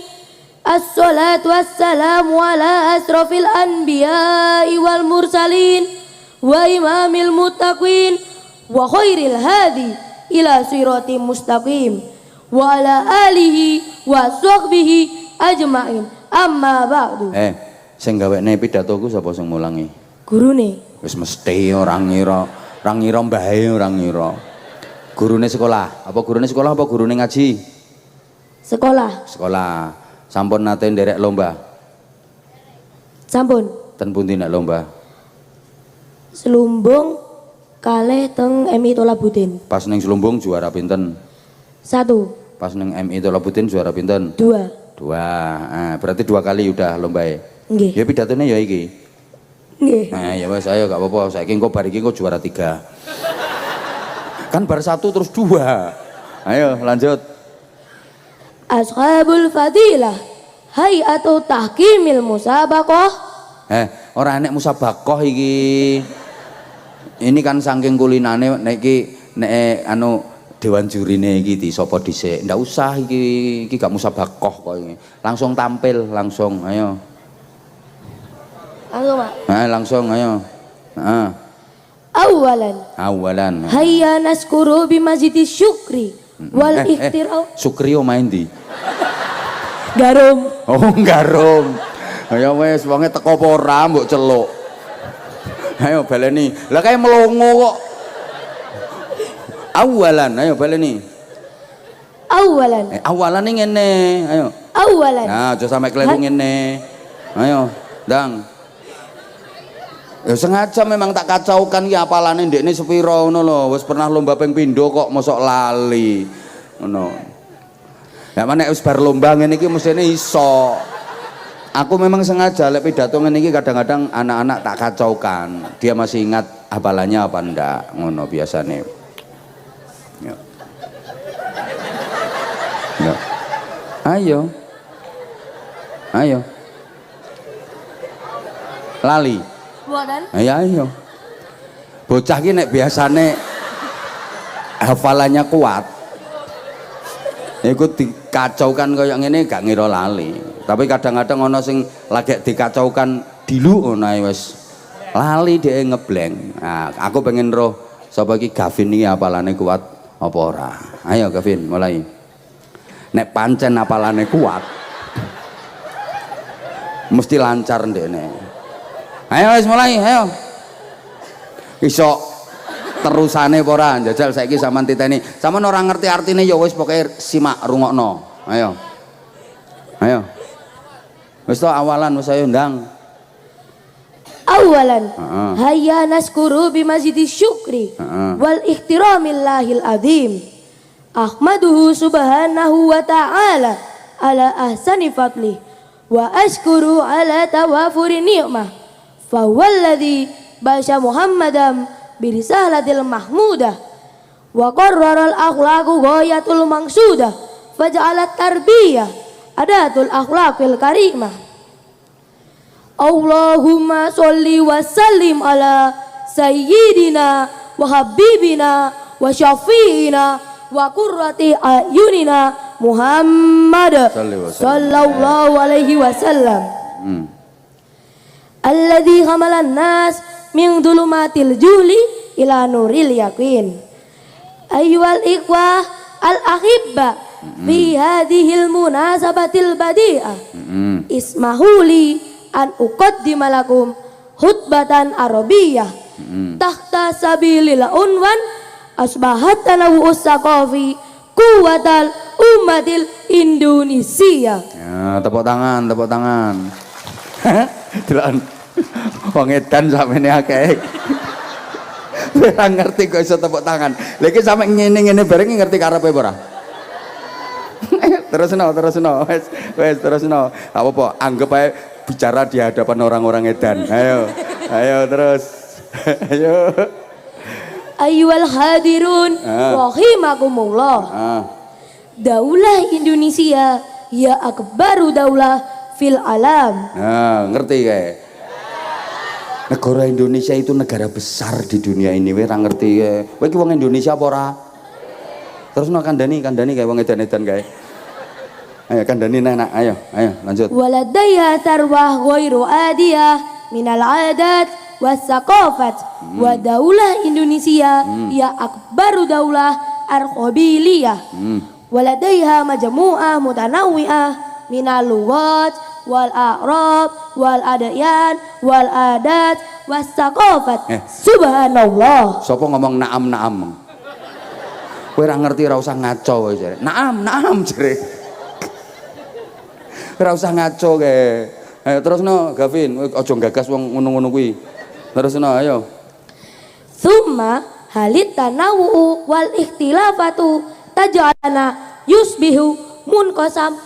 Assalatu wassalamu ala asrofil anbiya'i wal mursalin wa imamil muttaqin wa khairil hadi ila siratim mustaqim wa ala alihi wa sahbihi ajmain. Amma ba'du. Sing gawekne pidatoku sapa sing mulangi? Gurune. Wis mesti ora ngira mbahe ora ngira. Gurune sekolah, apa gurune sekolah apa gurune ngaji? Sekolah. Sekolah. Sampun nate nderek lomba? Sampun. Ten pundi nek lomba? Selumbung kalih teng MI Tolabuddin. Pas ning Selumbung juara pinten? 1. Pas ning MI Tolabuddin juara pinten? 2. 2. Berarti 2 kali udah lombae. Nggih. Ya pidatone ya iki. Nggih. Ya wes ayo gak apa-apa. Saiki engko bar iki engko juara 3. Kan bar 1 terus 2. Ayo lanjut. Ashabul fadilah hayatu tahkimil musabaqah. Ora enek musabaqah iki. Ini kan saking kulinane nek iki nek anu dewan jurine iki di sapa dhisik. Ndak usah iki gak musabaqah kok iki. Langsung tampil langsung, ayo. Langsung, Pak. Langsung ayo. Heeh. Awalan. Hayya naskuru bi majidis syukri wal ihtirau. Sukri main di. Garum. Oh, garum. Ayo wes wonge teko apa ora mbok celuk. Ayo baleni. Lah kae melongo kok. Awalan, ayo baleni. Awalan ngene, ayo. Nah, aja sampe kleru ngene. Ayo, ndang. Ya sengaja memang tak kacaukan ki apalane ndekne sepiro ngono lho. Wis pernah lomba ping pindho kok mosok lali. Ngono. Ya nek wis bar lomba ngene iki mestine iso. Aku memang sengaja lek pidato ngene iki kadang-kadang anak-anak tak kacaukan. Dia masih ingat hafalannya apa ndak, ngono biasane. Ya. Ya. Ayo. Lali. Buatan. Ayo. Bocah ki nek biasane hafalannya kuat. Iku dikacaukan kaya ngene gak ngira lali. Tapi kadang-kadang ana sing lagi dikacaukan dilu ngono ae wis lali dhek ngeblank. Nah, aku pengen roh sapa iki Gavin iki hafalane kuat apa ora. Ayo Gavin mulai. Nek pancen hafalane kuat mesti lancar ndekne. Ayo wis mulai, ayo. Iso terusane apa ora jajal saiki sampean titeni sampean ora ngerti artine ya wis pokoke simak rungokno ayo wis to awalan wis ayo ndang Awalan, hayya naskuru bimazidi syukri wal ihtiramillahil azim. Ahmaduhu subhanahu wa ta'ala ala ahsani fadli wa ashkuru ala tawafuri ni'mah. Fawalladhi basya Muhammadam birisalatil mahmudah wa qarraral akhlaqu ghayatul mangsudah faja'alat tarbiyah adatul akhlaqil karimah. Allahumma sholli wa sallim ala sayyidina wa habibina wa syafi'ina wa qurrati ayunina Muhammad sallallahu alaihi wasallam alladhi hamalan nas min dhulumatil juli ila nuril yaqin. Ayyuhal ikhwah al ahibba fi hadhil munasabatil badi'ah ismahuli an uqaddima lakum khutbatan arabiyyah tahta sabilil unwan asbahat tanawu usaqafi kuwatal ummatil Indonesia. Ya, tepuk tangan delokan wong edan sampeyan akeh ora ngerti kok iso tepuk tangan lha iki sampe ngene-ngene bareng ngerti karepe apa ora terusno wes terusno apa anggap ae bicara di hadapan orang-orang edan ayo terus ayo ayyuhal hadirun rahimakumullah. Daulah Indonesia ya akbaru daulah fil alam. Ngerti kayak negara Indonesia itu negara besar di dunia ini ora ngerti kayak kowe iki wong Indonesia apa ora terus no kandani kayak wong edan-edan kayak ayo kandani nak ayo lanjut waladaya tarwah ghairu adiyah minal adat wasaqafat wa daulah Indonesia ya akbaru daulah arqabiliyah waladaiha majmu'ah mutanawwi'ah minal lughat wal a'rab wal adyan wal adat wasaqafat subhanallah. Sapa ngomong naam kowe ora ngerti ora usah ngaco kowe jare naam jare ora usah ngaco kae. Ayo terusno Gavin, aja gagas wong ngono-ngono kuwi. Terusno ayo. Summa halit tanawu wal ikhtilafatu taj'alana yusbihu munkosam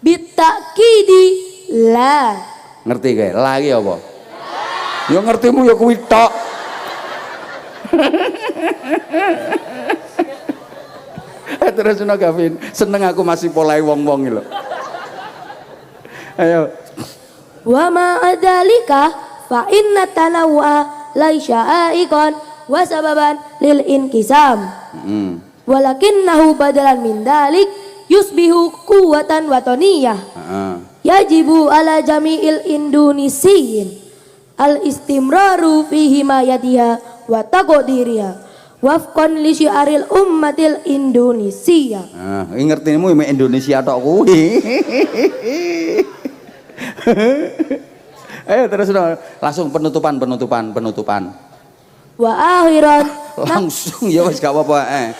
bitakidi la. Ngerti kae? La iki apa? Ya ngertimu ya kuwi tok. Terus no Gavin, seneng aku masih polai wong-wong lho. Ayo. Wa ma adalika fa inna tanawwa laisha aikon wa sababan lil inkisam. Walakinnahu badalan min dalik yusbihu quwwatan watoniyah. Yajibu ala jami'il indonesiyin al istimraru fi himayatiha wa taqdiriha wafqan li syiaril ummatil Indonesia. Iki ngertimu mek Indonesia tok kuwi. Ayo terus langsung penutupan. Wa akhiran langsung ya wis gak apa-apa.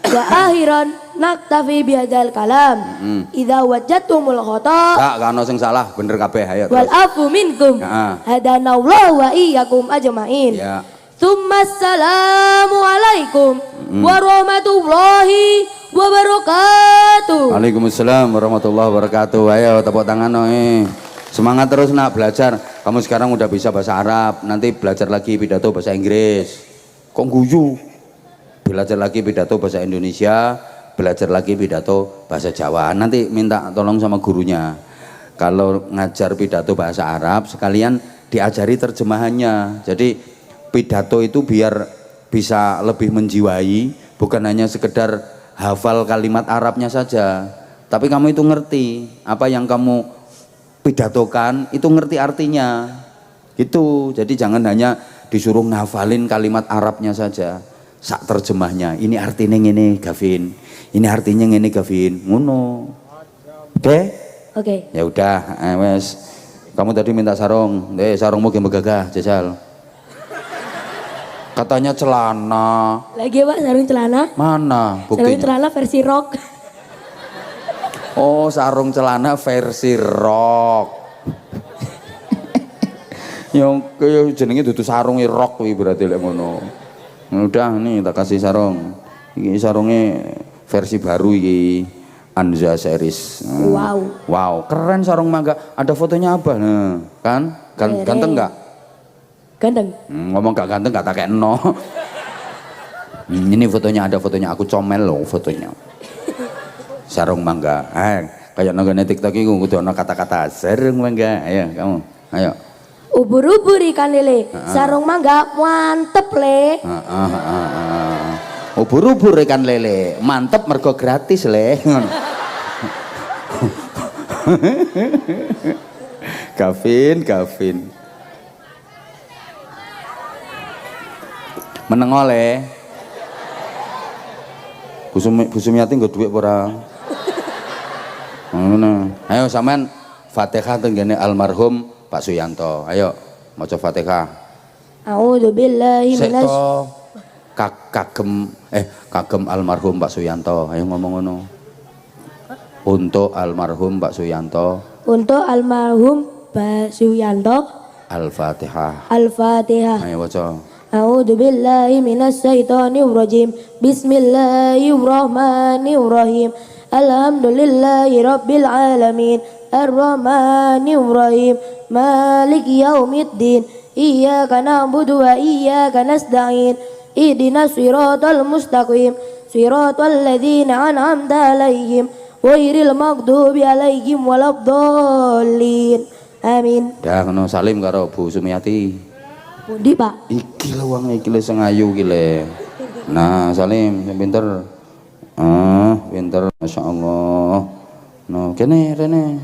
Wa akhiran naktafi bihadzal kalam. Idza wajadtumul khata. Gak ono sing salah, bener kabeh ayo. Wal afu minkum. Hadanallahu wa iyyakum ajmain. Ya. Assalamu alaikum warahmatullahi wabarakatuh. Waalaikumsalam warahmatullahi wabarakatuh. Ayo tepuk tangan semangat terus nak belajar. Kamu sekarang udah bisa bahasa Arab, nanti belajar lagi pidato bahasa Inggris. Kok guyu? Belajar lagi pidato bahasa Indonesia, belajar lagi pidato bahasa Jawa. Nanti minta tolong sama gurunya. Kalau ngajar pidato bahasa Arab sekalian diajari terjemahannya. Jadi pidato itu biar bisa lebih menjiwai, bukan hanya sekedar hafal kalimat Arabnya saja, tapi kamu itu ngerti apa yang kamu pidatokan, itu ngerti artinya gitu. Jadi jangan hanya disuruh ngafalin kalimat Arabnya saja, sak terjemahnya ini artinya ngene Gavin, ini artinya ngene Gavin, ngono. Oke? Ya udah, wes. Kamu tadi minta sarung, sarungmu ge megagah jajal. Katanya celana. Lagi Pak sarung celana. Mana Sarung buktinya? celana versi rock. Oh, sarung celana versi rock. Yang kaya jenenge dudu sarunge rock kuwi berarti lek ngono. Udah nih tak kasih sarung. Iki sarungnya versi baru iki. Anza series. Wow. Wow, keren sarung mangga. Ada fotonya apa? Nah, kan? Ganteng enggak? Ganteng. Ngomong gak ganteng gak tak kekno. Ini fotonya, ada fotonya, aku comel loh fotonya. Sarung mangga. Kayak nonggone TikTok iku kudu ana kata-kata sarung mangga. Ayo kamu. Ayo. Ubur-ubur ikan lele. Sarung mangga mantep le. Ubur-ubur ikan lele. Mantep mergo gratis le. Gavin. Meneng oleh. Bu Sumiati nggo dhuwit ora? Ngono. Ayo sampean Fatihah tenggene almarhum Pak Suyanto. Ayo maca Fatihah. A'udzubillahi minas kagem almarhum Pak Suyanto. Ayo ngomong ngono. Untuk almarhum Pak Suyanto. Untuk almarhum Pak Suyanto. Al-Fatihah. Al-Fatihah. Ayo waca. A'udzubillahi minasyaitonirrajim. Bismillahirrahmanirrahim. Alhamdulillahi rabbil alamin. Ar-Rahmanirrahim. Maliki yaumiddin. Iyyaka na'budu wa iyyaka nasta'in. Ihdinas siratal mustaqim. Siratal ladzina an'amta 'alaihim ghairil maghdubi 'alaihim waladdallin. Amin. Dah ngono salim karo Bu Sumiati. Pundi Pak? Iki lho wong iki le sing ayu iki le. Nah, salim sing pinter. Pinter masyaallah. No, kene rene.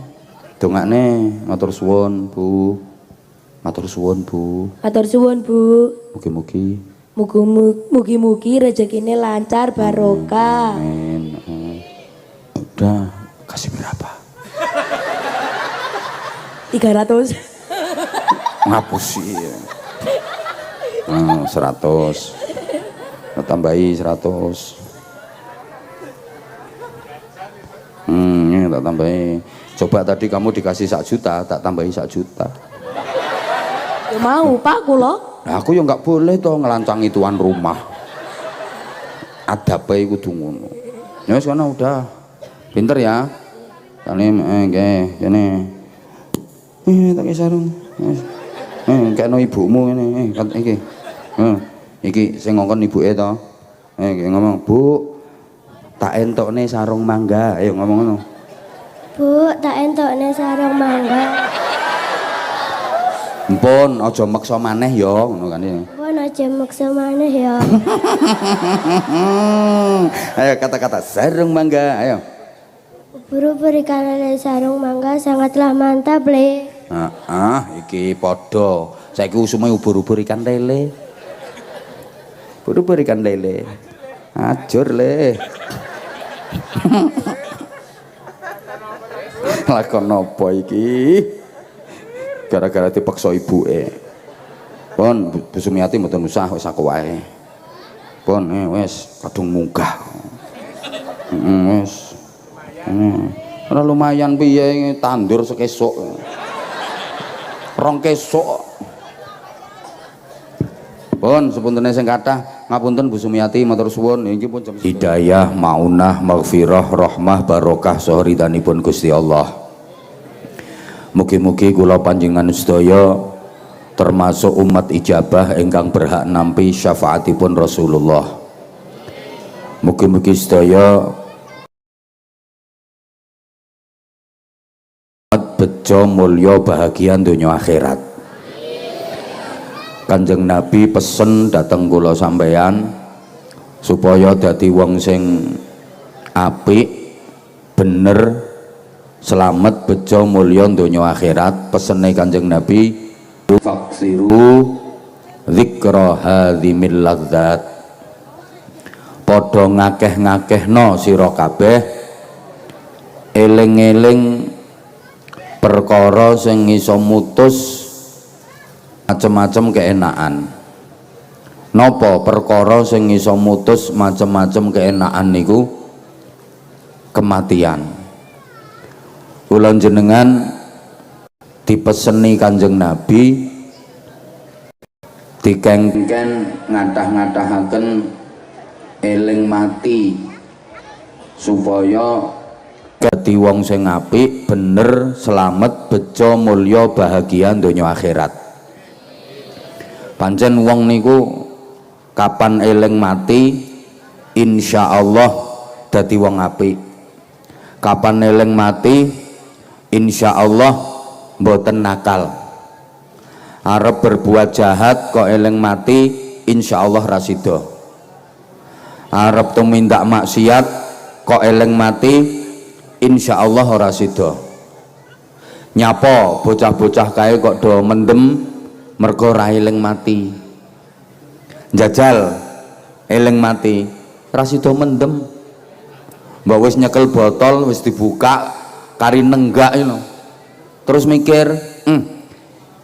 Dongakne matur suwun, Bu. Matur suwun, Bu. Matur suwun Bu. Mugi-mugi. Mugi-mugi rezekine lancar barokah. Amin. Udah, kasih berapa? 300. Ngapus sih. 100. Tambahi 100. Ini tak tambahi. Coba tadi kamu dikasih 1 juta, tak tambahi 1 juta. Ya mau Pak kula. Nah, aku ya nggak boleh toh ngelancangi tuan rumah. Adabe kudu ngono. Ya wis kono udah. Pinter ya. Salim nggih, kene. Tak sarung. Kekno ibumu ngene, iki. Iki sing ngongkon ibuke to. Ngomong, "Bu, tak entokne sarung mangga." Ayo ngomong ngono. Bu, tak entokne sarung mangga. Mpun, aja meksa maneh ya, ngono kan ya. Pun aja maksa maneh ya. Ayo kata-kata sarung mangga, ayo. Ubur-ubur ikan lele sarung mangga sangatlah mantap le. Iki padha. Saiki usume ubur-ubur ikan lele. Ubur-ubur ikan lele. Ajur le. Lakon apa iki? Gara-gara dipaksa ibuke. Pun Bu Sumiati mboten usah wis aku wae. Pun wis kadung munggah. Wis. Ora lumayan piye tandur sekesuk. 2 kesuk. Pun sepuntene sing kathah ngapunten Bu Sumiati matur suwun niki pun jam hidayah, maunah, maghfirah, rahmah, barokah saha ridhanipun Gusti Allah. Mugi-mugi kula panjenengan sedaya termasuk umat ijabah ingkang berhak nampi syafaatipun Rasulullah. Mugi-mugi sedaya bejo mulya bahagia donya akhirat. Kanjeng Nabi pesen dateng kula sampeyan supaya dadi wong sing apik, bener, selamat, bejo mulya donya akhirat. Pesene Kanjeng Nabi, faksiru dzikra hadzimil ladzat. Padha ngakeh-ngakehno sira kabeh eling-eling perkara sing iso mutus macem-macem keenakan. Napa perkara sing iso mutus macem-macem keenakan niku? Kematian. Kula jenengan dipeseni Kanjeng Nabi dikengken ngatah-ngatahaken eling mati supaya dadi wong sing apik, bener, selamat, bejo, mulya, bahagia donya akhirat. Pancen wong niku kapan eling mati insyaallah dadi wong apik. Kapan eling mati insyaallah mboten nakal. Arep berbuat jahat kok eling mati insyaallah ra sida. Arep tumindak maksiat kok eling mati insyaallah ora sida. Nyapa bocah-bocah kae kok do mendem mergo ra eling mati. Jajal eling mati ra sida mendem. Mbak wis nyekel botol wis dibuka kari nenggak ngono. Terus mikir,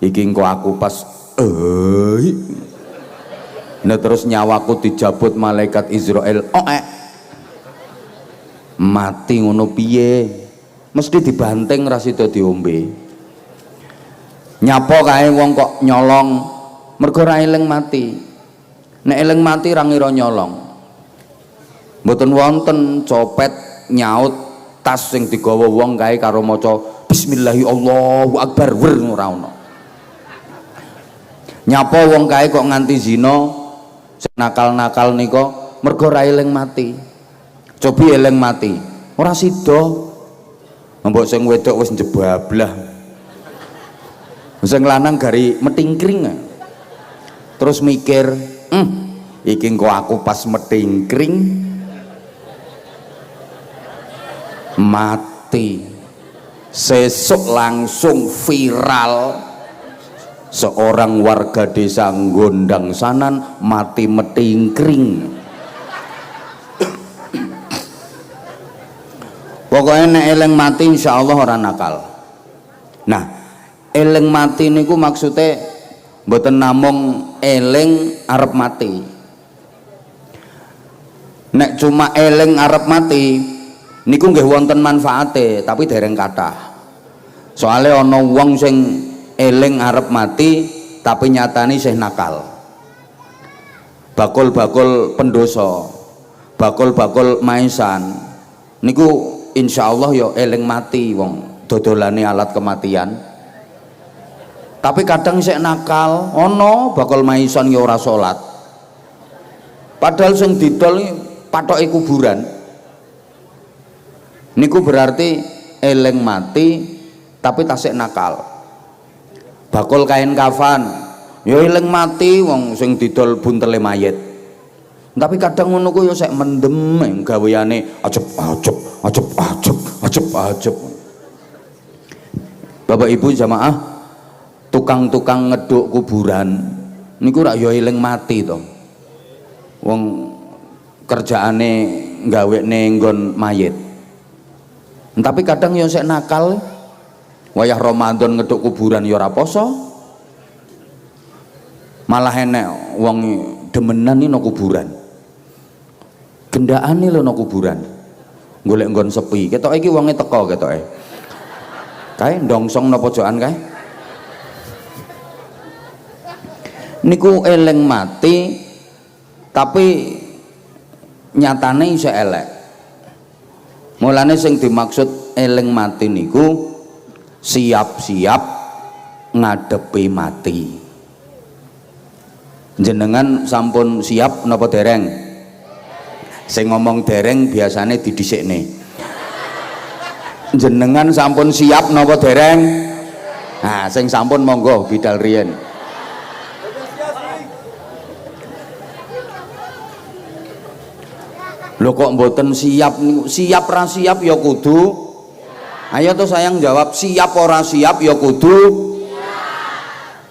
iki engko aku pas nah terus nyawaku dijabut malaikat Israel. Mati ngono piye? Mesti dibanting ra sida diombe. Nyapa kae wong kok nyolong mergo ra eling mati. Nek eling mati ra ngira nyolong. Mboten wonten copet nyaut tas sing digawa wong kae karo maca bismillahi Allahu akbar ora ono. Nyapa wong kae kok nganti zina sing nakal-nakal nika mergo ra eling mati. Cobi eling mati ora sida. Mbok sing wedok wis njebablah. Sing lanang gari metingkring. Terus mikir, iki engko aku pas metingkring mati. Sesuk langsung viral seorang warga desa Gondang Sanan mati metingkring. Pokoknya nek eling mati insyaallah ora nakal. Nah, eling mati niku maksudnya mboten namung eling arep mati. Nek cuma eling arep mati niku nggih wonten manfaate, tapi dereng kathah. Soale ana wong sing eling arep mati tapi nyatane isih nakal. Bakul-bakul pendosa, bakul-bakul maesan niku insyaallah ya eling mati wong dodolane alat kematian. Tapi kadang isih nakal, ana bakul maesan ya ora salat. Padahal sing didol patoke kuburan. Niku berarti eling mati tapi tasik nakal. Bakul kain kafan ya eling mati wong sing didol buntele mayit. Tapi kadang ngono ku ya sek mendem gaweane ajeb. Bapak Ibu jamaah, tukang-tukang ngeduk kuburan niku rak ya eling mati to. Wong kerjaane gawekne nggon mayit. Tapi kadang ya sek nakal. Wayah Ramadan ngeduk kuburan ya ora poso. Malah enek wong demenan iki nang kuburan. Gendakane lho nang kuburan. Golek nggon sepi. Ketoke iki wonge teko ketoke. Kae ndongsong nang pojokan kae. Niku eling mati tapi nyatane iso elek. Mulane sing dimaksud eling mati niku siap-siap ngadepi mati. Jenengan sampun siap napa dereng? Sing ngomong dereng biasane didhisikne. Jenengan sampun siap napa dereng? Nah, sing sampun monggo bidal riyen. Lho kok mboten siap niku? Siap ra siap ya kudu. Ayo tuh sayang jawab, siap ora siap ya kudu.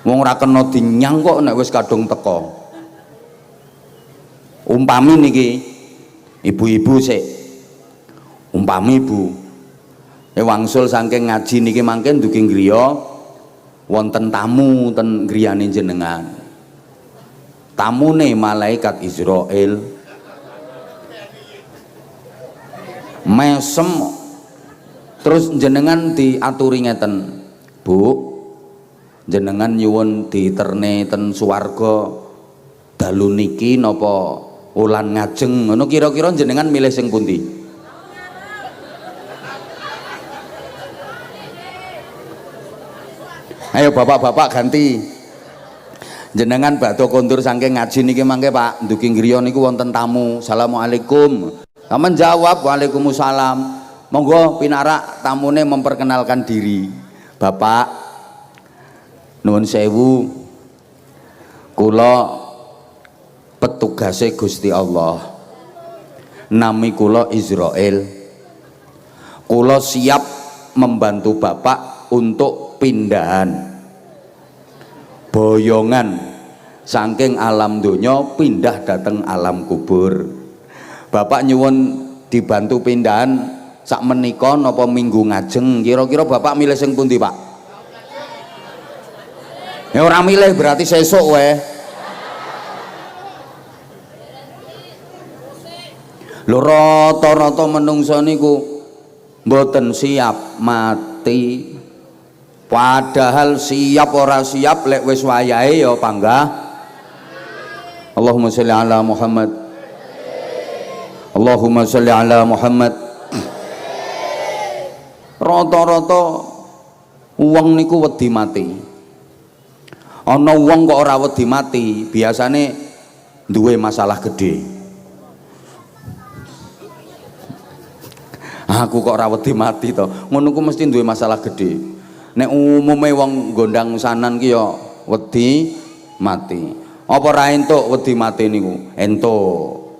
Wong ora kena dinyang kok nek wis kadung teko. Umpami niki ibu-ibu sik. Umpami ibu wangsul saking ngaji niki mangke ndugi griya wonten tamu ten griyane jenengan. tamune malaikat Israel mesem. Terus jenengan diaturi ngeten, Bu, jenengan nyuwun diterne ten swarga dalu niki napa ulan ngajeng, ngono kira-kira jenengan milih sing pundi? Ayo bapak-bapak ganti. Jenengan badhe kondur saking ngaji niki mangke Pak, ndugi griya niku wonten tamu. Assalamualaikum. Kamen jawab waalaikumsalam. Monggo pinarak tamune memperkenalkan diri. Bapak nuwun sewu, kula petugase Gusti Allah, nami kula Israel. Kula siap membantu Bapak untuk pindahan boyongan saking alam donya pindah dateng alam kubur. Bapak nyuwun dibantu pindahan sak menika napa minggu ngajeng, kira-kira Bapak milih sing pundi Pak? Ya ora milih berarti sesuk wae. Lho rata-rata menungso niku mboten siap mati, padahal siap ora siap lek wis wayahe ya panggah. Allahumma sholli ala Muhammad, Allahumma sholli ala Muhammad. Rata-rata wong niku wedi mati. Ana wong kok ora wedi mati, biasane duwe masalah gede. Aku kok ora wedi mati to, ngono ku mesti duwe masalah gede. Nek umume wong gondang sanan ki ya wedi mati. Apa ora entuk wedi mati niku? Entuk.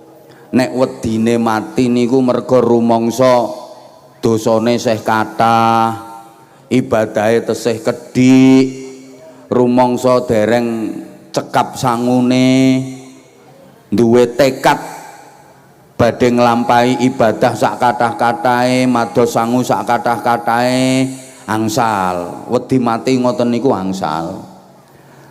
Nek wedine mati niku mergo rumangsa dosane seh kathah, ibadahe tesih kedhik, rumangsa dereng cekap sangune, duwe tekad badhe nglampahi ibadah sak kathah-kathahe, mados sangu sak kathah-kathahe, angsal. Wedi mati ngoten niku angsal.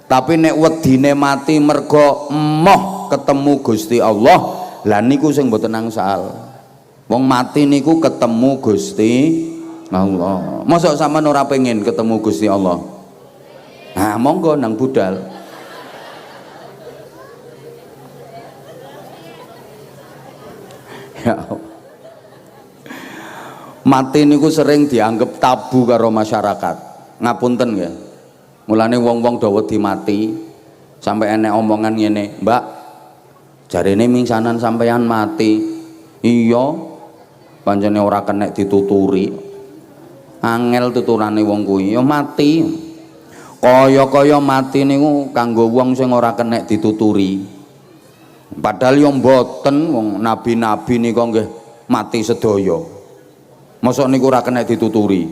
Tapi nek wedine mati mergo emoh ketemu Gusti Allah, lah niku sing mboten angsal. Wong mati niku ketemu Gusti Allah. Mosok sampean ora pengen ketemu Gusti Allah? Nah, monggo nang budal. Ya. Mati niku sering dianggap tabu karo masyarakat. Ngapunten ya. Mulane wong-wong do wedi mati sampai enek omongan ngene, "Mbak, jarene mingsanan sampeyan mati." Iya. Pancene ora kenek dituturi, angel tuturane wong kuwi ya mati. Kaya-kaya mati niku kanggo wong sing ora kenek dituturi. Padahal ya mboten, wong nabi-nabi nika nggih mati sedaya. Mosok niku ora kenek dituturi.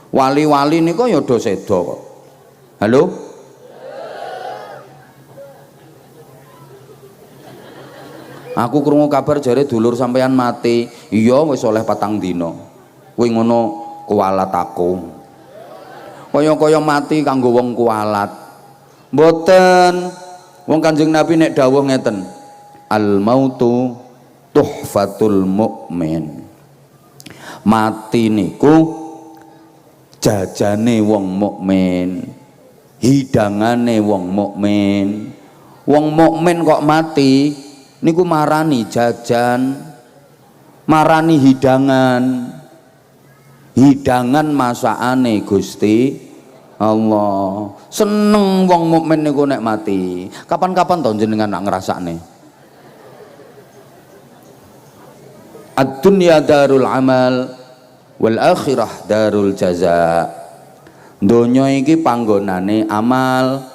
Wali-wali nika ya do seda kok. Halo? Aku krungu kabar jare dulur sampeyan mati. Iya wis oleh 4 dina. Kuwi ngono kualat aku. Kaya-kaya mati kanggo wong kualat. Mboten. Wong Kanjeng Nabi nek dawuh ngeten. Al mautu tuhfatul mukmin. Mati niku jajane wong mukmin. Hidangane wong mukmin. Wong mukmin kok mati niku marani jajan, marani hidangan masakane Gusti Allah. Seneng wong mukmin niku nek mati. Kapan-kapan to jenengan nak ngrasakne? Ad-dunya darul amal wal akhirah darul jaza. Donya iki panggonane amal,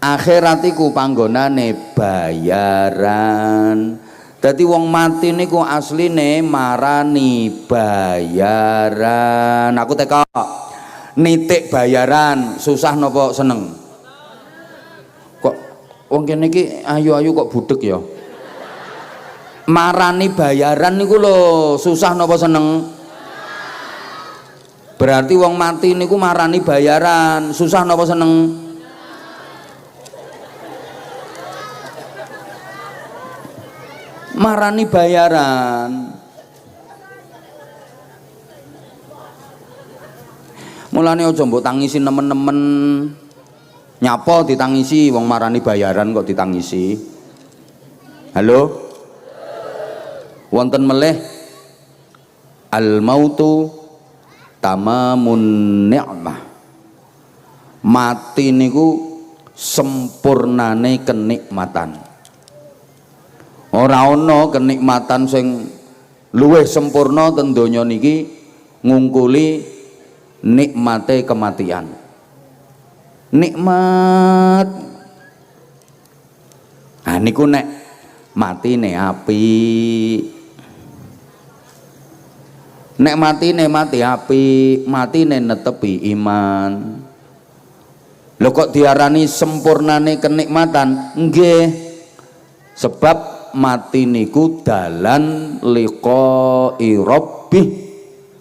akhirat iku panggonane bayaran. Dadi wong mati niku asline marani bayaran. Aku teka nitik bayaran susah napa seneng? Kok wong kene iki ayu-ayu kok budek ya? Marani bayaran niku lho susah napa seneng? Berarti wong mati niku marani bayaran susah napa seneng? marani bayaran. Mulane aja mbok tangisi nemen-nemen. Nyapa ditangisi wong marani bayaran kok ditangisi. Halo? Wonten melih al mautu tamamun ni'mah. Mati niku sempurnane kenikmatan. Ora ana kenikmatan sing luwih sempurna ten donya niki ngungkuli nikmate kematian. Nikmat. Ah niku nek matine apik. Nek matine mati apik, matine netepi iman. Lho kok diarani sempurnane kenikmatan? Nggih. Sebab mati niku dalan liqa'i rabbih,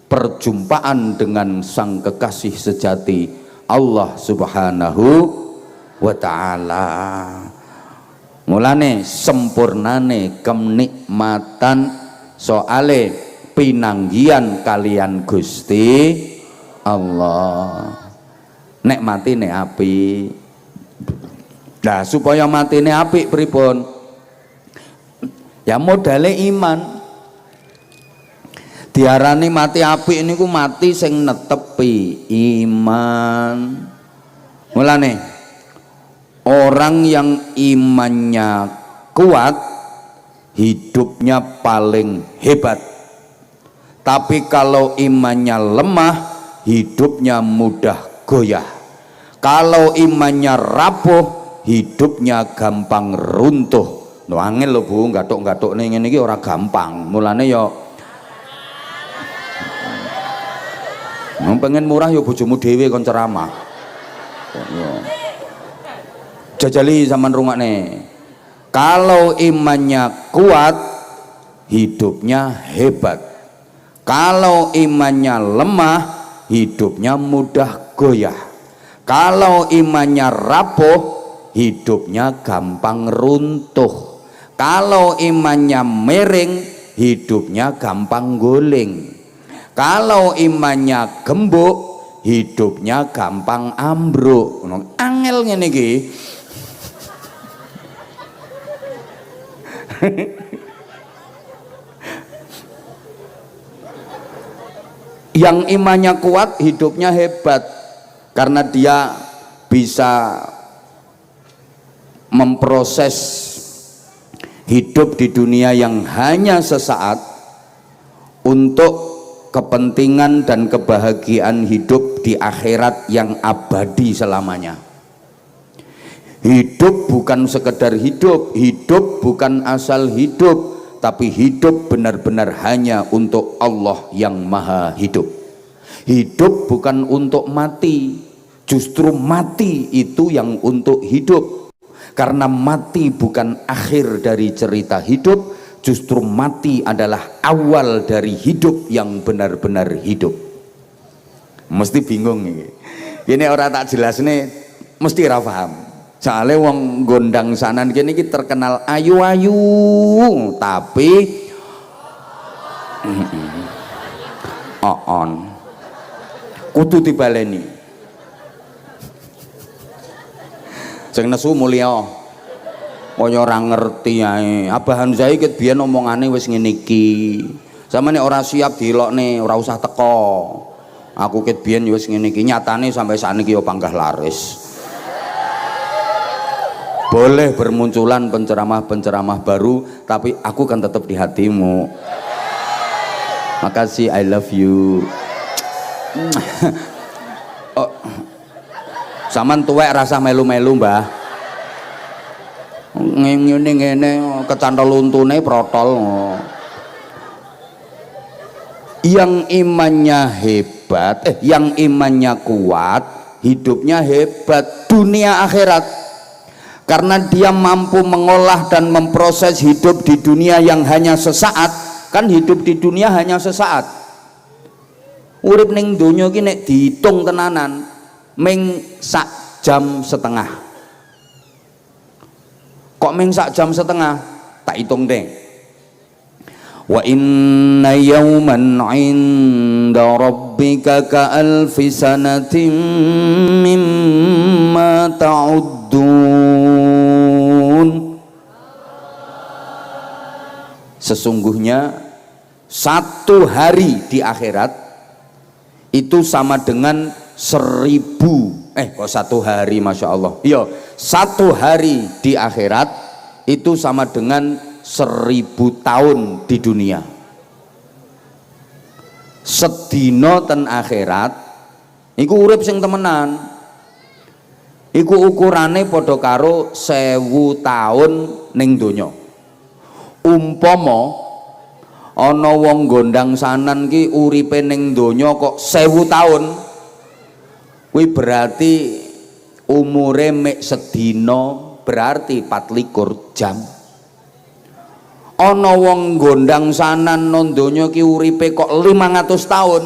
perjumpaan dengan sang kekasih sejati Allah Subhanahu wa taala. Mulane sempurnane kenikmatan soale pinanggian kalian Gusti Allah. Nek matine apik. Nah, supaya matine apik pripun? Ya modale iman. Diarani mati apik niku mati sing netepi iman. Mulane orang yang imannya kuat hidupnya paling hebat. Tapi kalau imannya lemah hidupnya mudah goyah. Kalau imannya rapuh hidupnya gampang runtuh. No angel lho Bu, gathuk-gathuk ning ngene iki ora gampang. Mulane ya pengen murah ya bojomu dhewe kon ceramah. Jajali zaman rungokne. Kalau imannya kuat, hidupnya hebat. Kalau imannya lemah, hidupnya mudah goyah. Kalau imannya rapuh, hidupnya gampang runtuh. Kalau imannya miring, hidupnya gampang guling. Kalau imannya gembuk, hidupnya gampang ambruk. Angel ngene iki. Yang imannya kuat, hidupnya hebat karena dia bisa memproses hidup di dunia yang hanya sesaat untuk kepentingan dan kebahagiaan hidup di akhirat yang abadi selamanya. Hidup bukan sekedar hidup, hidup bukan asal hidup, tapi hidup benar-benar hanya untuk Allah yang maha hidup. Hidup bukan untuk mati, justru mati itu yang untuk hidup. Karena mati bukan akhir dari cerita hidup, justru mati adalah awal dari hidup yang benar-benar hidup. Mesti bingung ini. Ini orang tak jelas nih, mesti ra paham. Soalnya wong gondang sanan kene iki terkenal ayu-ayu, tapi on. Kudu dibaleni. Sing nesu mulya. Kaya ora ngerti ae. Abahan saya ket biyen omongane wis ngene iki. Samane ora siap dilokne, ora usah teko. Aku ket biyen wis ngene iki, nyatane sampai sakniki ya panggah laris. Boleh bermunculan penceramah-penceramah baru, tapi aku kan tetap di hatimu. Makasih, I love you. Oh, saman tuwek rasa melu-melu, Mbah. Ngene kecantol untune protol. Yang imannya hebat, yang imannya kuat, hidupnya hebat dunia akhirat. Karena dia mampu mengolah dan memproses hidup di dunia yang hanya sesaat. Kan hidup di dunia hanya sesaat. Urip ning donya iki nek dihitung tenanan ming sak jam setengah. Kok ming sak jam setengah? Tak hitung deh. Wa inna yawman 'inda rabbika ka alfi sanatin mimma ta'uddun. Sesungguhnya satu hari di akhirat itu sama dengan 1000 kok satu hari, Masya Allah, iya, satu hari di akhirat itu sama dengan 1000 tahun di dunia. Sedina ten akhirat iku urip sing temenan, iku ukurane padha karo 1000 tahun ning donya. Umpama ana wong gondang sanan ki uripe ning donya kok 1000 tahun, kuwi berarti umure mek sedina, berarti 24 jam. Ana wong gondang sanan nang donya ki uripe kok 500 tahun.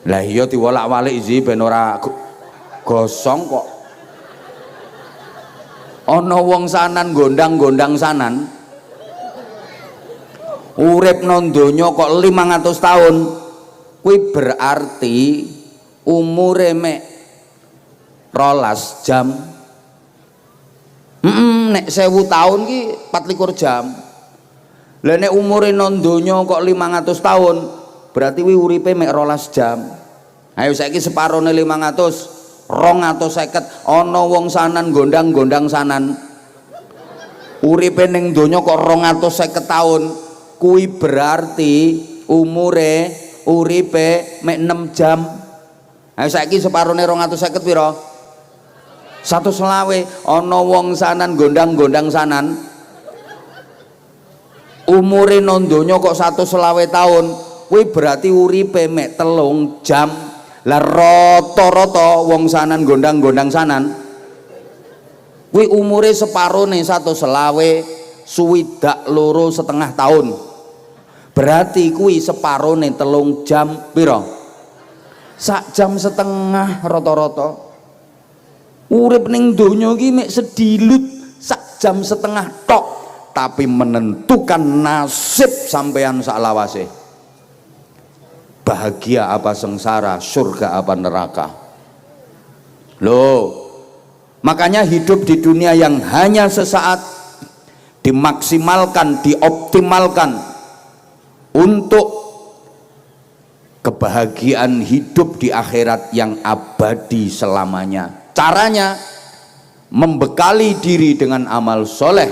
Lah iya diwolak-walik iki ben ora gosong kok. Ana wong sanan gondang-gondang sanan urip nang donya kok 500 tahun. Kuwi berarti umure mek 12 jam. Nek 1000 tahun ki 24 jam. Lah nek umure nang donya kok 500 tahun, berarti kuwi uripe mek 12 jam. Ayo saiki separone 500, 250. Ana wong sanan gondang-gondang sanan uripe ning donya kok 250 tahun, kuwi berarti umure uripe mek 6 jam. Ayo saiki separone 250 pira? 120. Ana wong sanan gondang-gondang sanan umure nang donya kok 120 tahun, kuwi berarti uripe mek 3 jam. Lah rata-rata wong sanan gondang-gondang sanan kuwi umure separone 120, suwidak 2,5 tahun. Berarti kuwi separone 3 jam pira? 1 jam setengah rata-rata. Urip ning donya iki mek sedilut 1 jam setengah tok, tapi menentukan nasib sampean sak lawase. Bahagia apa sengsara, surga apa neraka. Loh, makanya hidup di dunia yang hanya sesaat dimaksimalkan, dioptimalkan untuk kebahagiaan hidup di akhirat yang abadi selamanya. Caranya membekali diri dengan amal soleh,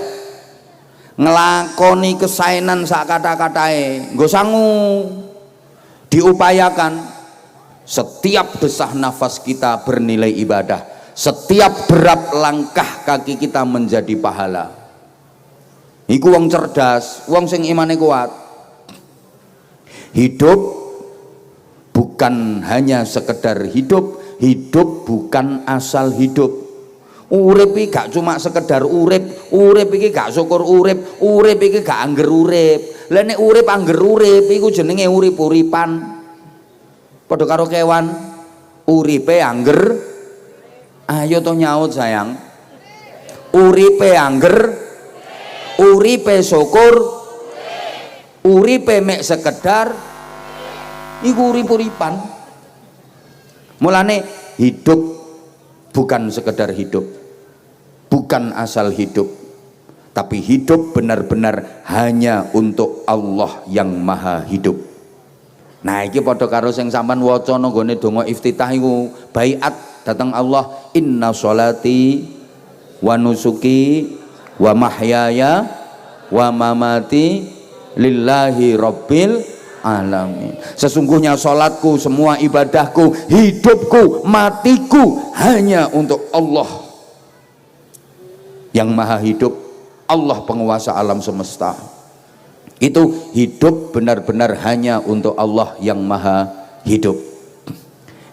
ngelakoni kesaenan sak kata-katae, nggo sangu, diupayakan. Setiap desah nafas kita bernilai ibadah, setiap derap langkah kaki kita menjadi pahala. Iku wong cerdas, wong sing imane kuat. Hidup bukan hanya sekedar hidup, hidup bukan asal hidup. Urip iki gak cuma sekedar urip, urip iki gak syukur urip, urip iki gak angger urip. Lah nek urip angger urip iku jenenge urip-uripan. Padha karo kewan, uripe angger. Ayo to nyaut sayang. Uripe angger, uripe syukur, uripe mek sekedar iku urip-uripan. Mulane hidup bukan sekedar hidup, bukan asal hidup, tapi hidup benar-benar hanya untuk Allah yang maha hidup. Nah iki padha karo sing sampean waca nang gone donga iftitah iku, baiat datang Allah, inna sholati wa nusuki wa mahyaya wa mamati lillahi rabbil alamin. Sesungguhnya sholatku, semua ibadahku, hidupku, matiku hanya untuk Allah yang maha hidup, Allah penguasa alam semesta. Itu hidup benar-benar hanya untuk Allah yang maha hidup.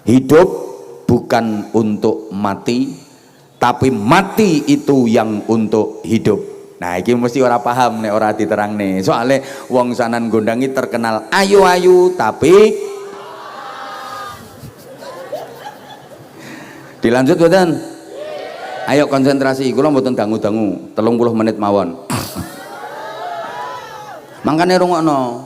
Hidup bukan untuk mati, tapi mati itu yang untuk hidup. Nah ini mesti ora paham nek ora diterangne. Soalnya wong sanan gondangi terkenal ayu-ayu tapi dilanjut mboten? Ayo konsentrasi, kula mboten dangu-dangu, 30 menit mawon. Mangkane rungokno.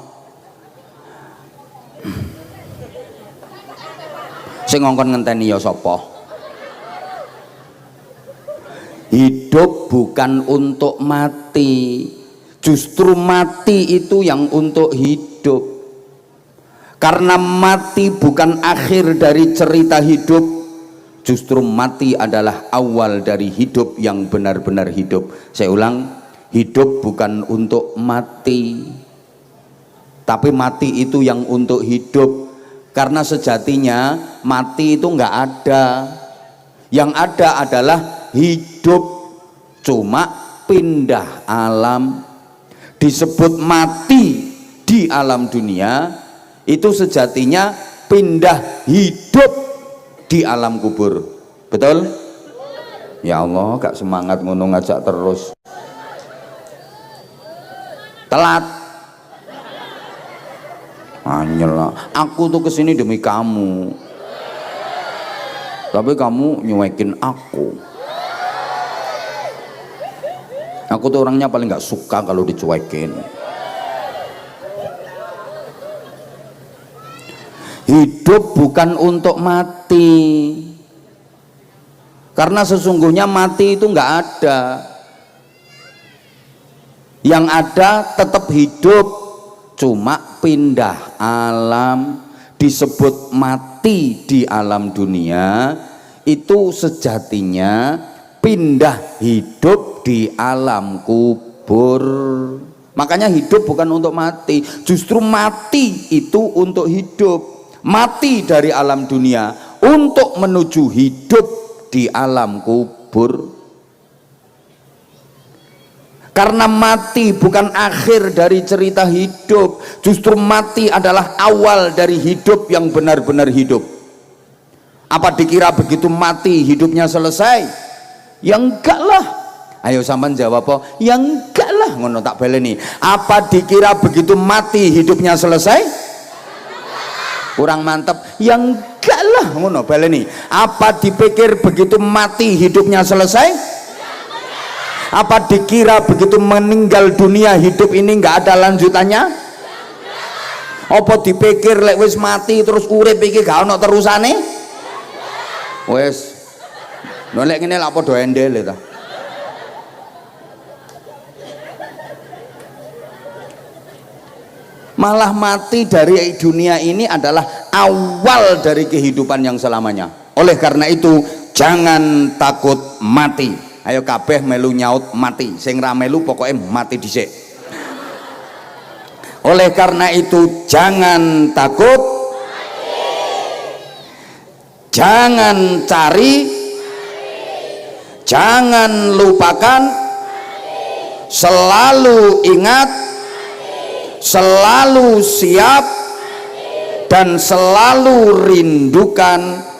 Sing ngongkon ngenteni ya sapa? Hidup bukan untuk mati, justru mati itu yang untuk hidup. Karena mati bukan akhir dari cerita hidup, justru mati adalah awal dari hidup yang benar-benar hidup. Saya ulang, hidup bukan untuk mati, tapi mati itu yang untuk hidup. Karena sejatinya mati itu nggak ada, yang ada adalah hidup, cuma pindah alam. Disebut mati di alam dunia, itu sejatinya pindah hidup di alam kubur. Betul? Ya Allah, gak semangat ngono ngajak terus. Telat. Anyel, aku tuh kesini demi kamu, tapi kamu nyuekin aku. Aku tuh orangnya paling gak suka kalau dicuekin. Hidup bukan untuk mati, karena sesungguhnya mati itu nggak ada. Yang ada tetap hidup, cuma pindah alam. Disebut mati di alam dunia, itu sejatinya pindah hidup di alam kubur. Makanya hidup bukan untuk mati, justru mati itu untuk hidup. Mati dari alam dunia untuk menuju hidup di alam kubur. Karena mati bukan akhir dari cerita hidup, justru mati adalah awal dari hidup yang benar-benar hidup. Apa dikira begitu mati hidupnya selesai? Ya enggak lah. Ayo sampean jawab apa? Ya enggak lah, ngono tak baleni. Apa dikira begitu mati hidupnya selesai? Kurang mantep. Ya enggak lah, ngono baleni. Apa dipikir begitu mati hidupnya selesai? Apa dikira begitu meninggal dunia hidup ini enggak ada lanjutannya? Apa dipikir lek wis mati terus urip iki gak ono terusane? Wis. Lho lek ngene lak padha endele ta. Malah mati dari dunia ini adalah awal dari kehidupan yang selamanya. Oleh karena itu jangan takut mati. Ayo kabeh melu nyaut mati, sing ra melu pokoknya mati dhisik. Oleh karena itu jangan takut mati. Jangan cari mati. Jangan lupakan mati. Selalu ingat mati. Selalu siap mati. Dan selalu rindukan.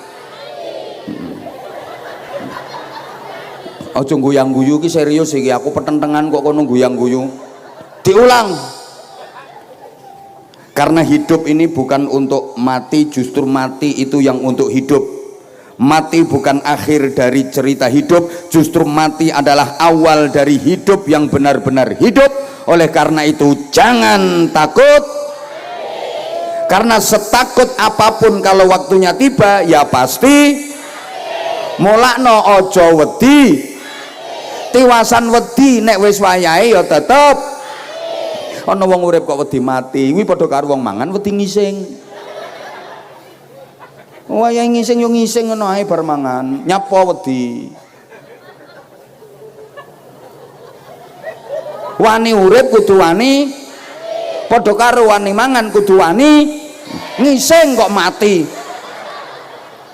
Ojo guyang-guyu ki serius iki, aku petentengan kok kono guyang-guyu. Diulang. Karena hidup ini bukan untuk mati, justru mati itu yang untuk hidup. Mati bukan akhir dari cerita hidup, justru mati adalah awal dari hidup yang benar-benar hidup. Oleh karena itu jangan takut. Karena setakut apapun kalau waktunya tiba ya pasti mulakno ojo wedi. Tiwasan wedi nek wis wayahe ya tetep. Ana wong urip kok wedi mati, kuwi padha karo wong mangan wedi ngising. Wayahe ngising yo ngising ngono ae bar mangan, nyapa wedi. Wani urip kudu wani, padha karo wani mangan kudu wani ngising kok mati.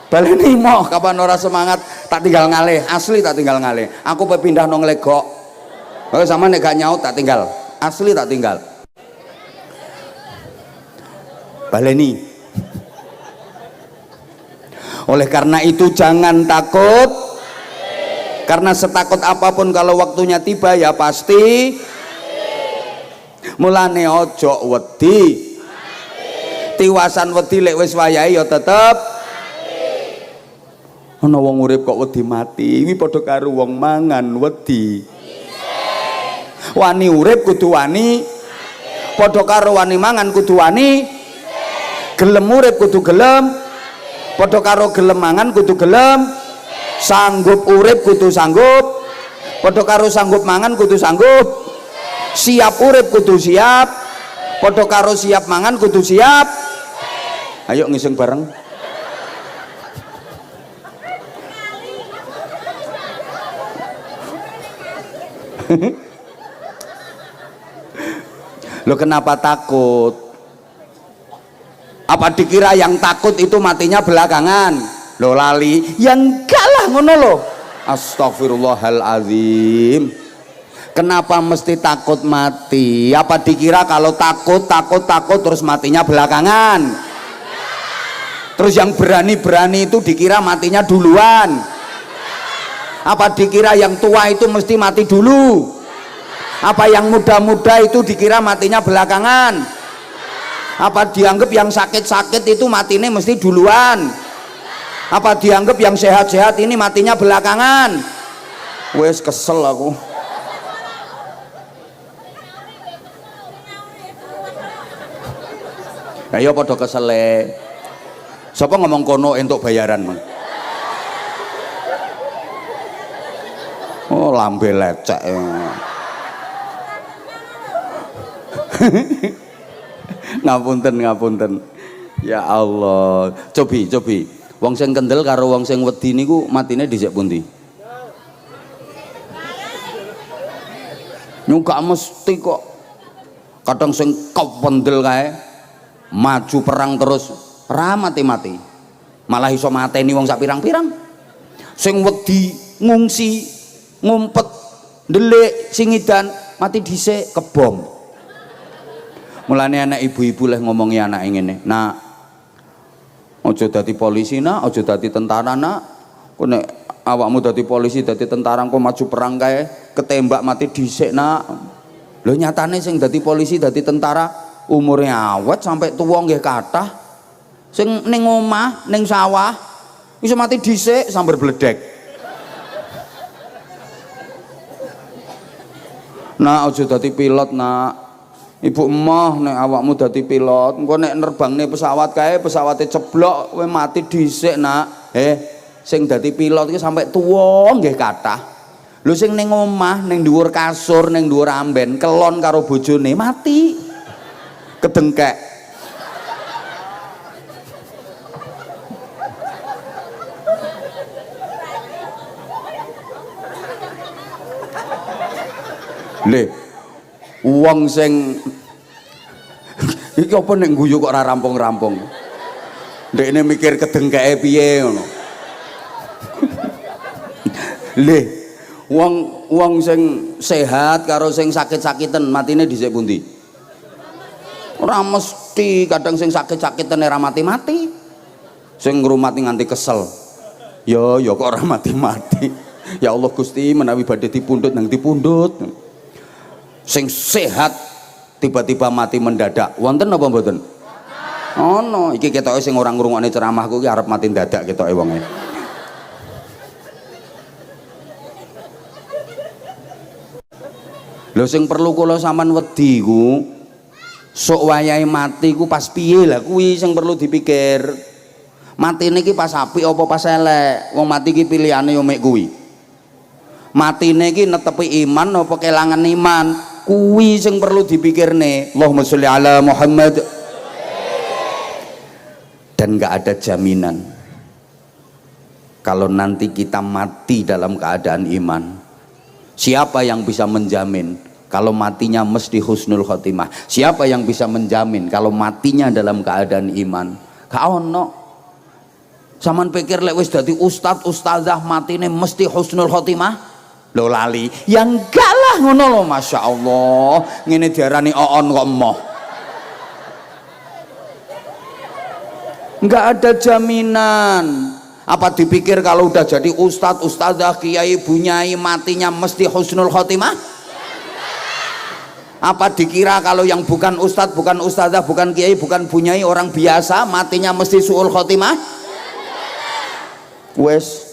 Baleni moh kapan ora semangat tak tinggal ngalih, asli tak tinggal ngalih. Aku pindah nang legok. Oh sama nek gak nyaut tak tinggal. Asli tak tinggal. Baleni. Oleh karena itu jangan takut. Karena setakut apapun kalau waktunya tiba ya pasti. Mulane ojo wedi. Tiwasan wedi lek wis wayahe ya tetep. Ana wong urip kok wedi mati, iki padha karo wong mangan wedi. Wani urip kudu wani padha karo wani mangan kudu wani gelem urip kudu gelem padha karo gelem mangan kudu gelem sanggup urip kudu sanggup padha karo sanggup mangan kudu sanggup siap urip kudu siap padha karo siap mangan kudu siap. Ayo ngising bareng. Lo kenapa takut? Apa dikira yang takut itu matinya belakangan? Lo lali? Ya enggak lah ngono lo. Astagfirullahaladzim. Kenapa mesti takut mati? Apa dikira kalau takut terus matinya belakangan? Terus yang berani-berani itu dikira matinya duluan? Apa dikira yang tua itu mesti mati dulu? Apa yang muda-muda itu dikira matinya belakangan? Apa dianggap yang sakit-sakit itu matinya mesti duluan? Apa dianggap yang sehat-sehat ini matinya belakangan? Wes kesel aku. Ayo padha kesele. Sapa ngomong kono entuk bayaran, Mang? Oh, lambe lecek. Ngapunten. Ya Allah. Cobi. Wong sing kendel karo wong sing wedi niku matine dhisik pundi? Nyuka mesti kok. Kadang sing kependel kae maju perang terus ra mati-mati. Malah iso mateni wong sak pirang-pirang. Sing wedi ngungsi, ngumpet, ndelik, singidan mati dhisik kebom. Mulane anak ibu-ibu leh ngomongi anak ngene, "Nak, aja dadi polisi nak, aja dadi tentara nak. Kok nek awakmu dadi polisi, dadi tentara kok maju perang kae ketembak mati dhisik nak." Lho nyatane sing dadi polisi, dadi tentara umurnya awet sampai tuwa nggih kathah. Sing ning omah, ning sawah iso mati dhisik sambar bledek. Nak aja dadi pilot nak. Ibu emah nek awakmu dadi pilot, engko nek nerbangne pesawat kae pesawate ceblok kowe mati dhisik nak. Sing dadi pilot iki sampai tuwa nggih kathah. Lho sing ning omah, ning dhuwur kasur, ning dhuwur amben, kelon karo bojone mati. Kedengkek. Le wong sing iki apa nek guyu kok ora rampung-rampung. Ndekne mikir kedengkeke piye ngono. Le wong sing sehat karo sing sakit-sakiten matine dhisik pundi? Ora mesti, kadang sing sakit-sakiten ora mati-mati. Sing ngrumati nganti kesel. Ya kok ora mati-mati. Ya Allah Gusti menawi badhe dipundhut nang dipundhut. Sing sehat tiba-tiba mati mendadak wonten apa mboten? Ono iki ketoke sing ora ngrungokne ceramahku iki arep mati dadak ketoke wonge. Lho sing perlu kula sampean wedi ku sok wayahe mati ku pas piye lah kuwi sing perlu dipikir. Matine iki pas apik apa pas elek? Wong mati iki pilihane yo mek kuwi. Matine iki netepi iman apa kelangan iman? Kuwi sing perlu dipikirne. Allahumma sholli ala Muhammad. Dan nggak ada jaminan kalau nanti kita mati dalam keadaan iman. Siapa yang bisa menjamin kalau matinya mesti husnul khotimah? Siapa yang bisa menjamin kalau matinya dalam keadaan iman? Gak ono. Saman pikir lek wis dadi ustadzah matine mesti husnul khotimah? Lo lali? Ya enggak lah ngono lo, Masya Allah. Ngene diarani oon kok emoh. Enggak ada jaminan. Apa dipikir kalau udah jadi ustadzah, kiai, bunyai matinya mesti husnul khotimah? Apa dikira kalau yang bukan ustadz, bukan ustadzah, bukan kiai, bukan bunyai, orang biasa matinya mesti suul khotimah? Wes.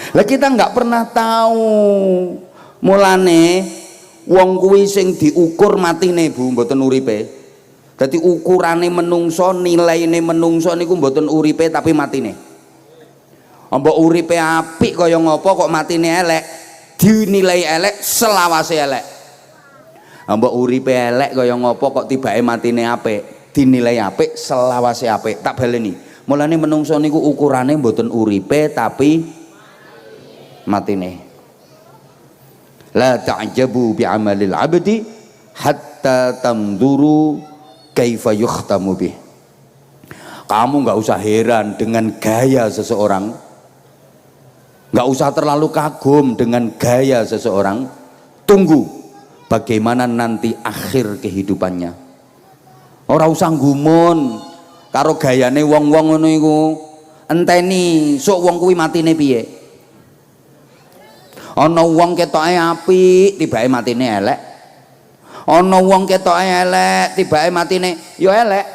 Lah kita nggak pernah tahu. Mulane Wong kuwi sing diukur matine Bu, mboten uripe. Dadi ukurane menungso, nilaine menungso niku mboten uripe tapi matine. Mbok uripe apik kaya ngopo kok matine elek, dinilai elek selawase elek. Mbok uripe elek kaya ngopo kok tibake matine apik, dinilai apik selawase apik. Tak baleni. Mulane menungso niku ukurane mboten uripe tapi matine. La ta'jabu bi amalil abdi hatta tamduru kaifa yukhtamu bih. Kamu nggak usah heran dengan gaya seseorang, nggak usah terlalu kagum dengan gaya seseorang. Tunggu bagaimana nanti akhir kehidupannya. Ora usah gumun karo gayane wong-wong ngono iku. Enteni sok wong kuwi matine piye. Ana wong ketoke apik tibake matine elek. Ana wong ketoke elek tibake matine ya elek.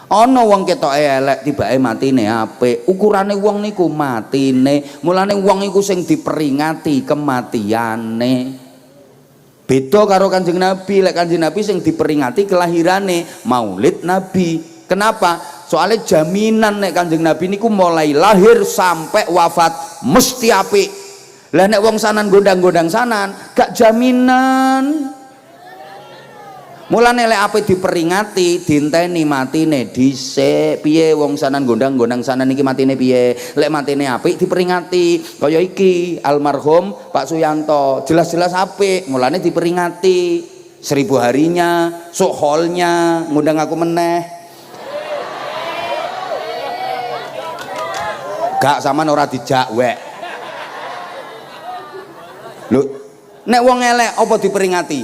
Ana wong ketoke elek tibake matine apik. Ukurane wong niku matine. Mulane wong iku sing diperingati kematiane. Beda karo Kanjeng Nabi. Lek Kanjeng Nabi sing diperingati kelahirane, Maulid Nabi. Kenapa? Soalnya jaminan nek Kanjeng Nabi niku mulai lahir sampai wafat mesti apik. Lah nek wong sanan gondang-gondang sanan gak jaminan. Mulane lek apik diperingati, dinteni matine dhisik. Piye wong sanan gondang-gondang sanan iki matine piye? Lek matine apik diperingati. Kaya iki almarhum Pak Suyanto, jelas-jelas apik, mulane diperingati. 1000 harinya, sok holnya ngundang aku meneh. Gak sampean ora dijak wek. Lho, nek wong elek apa diperingati?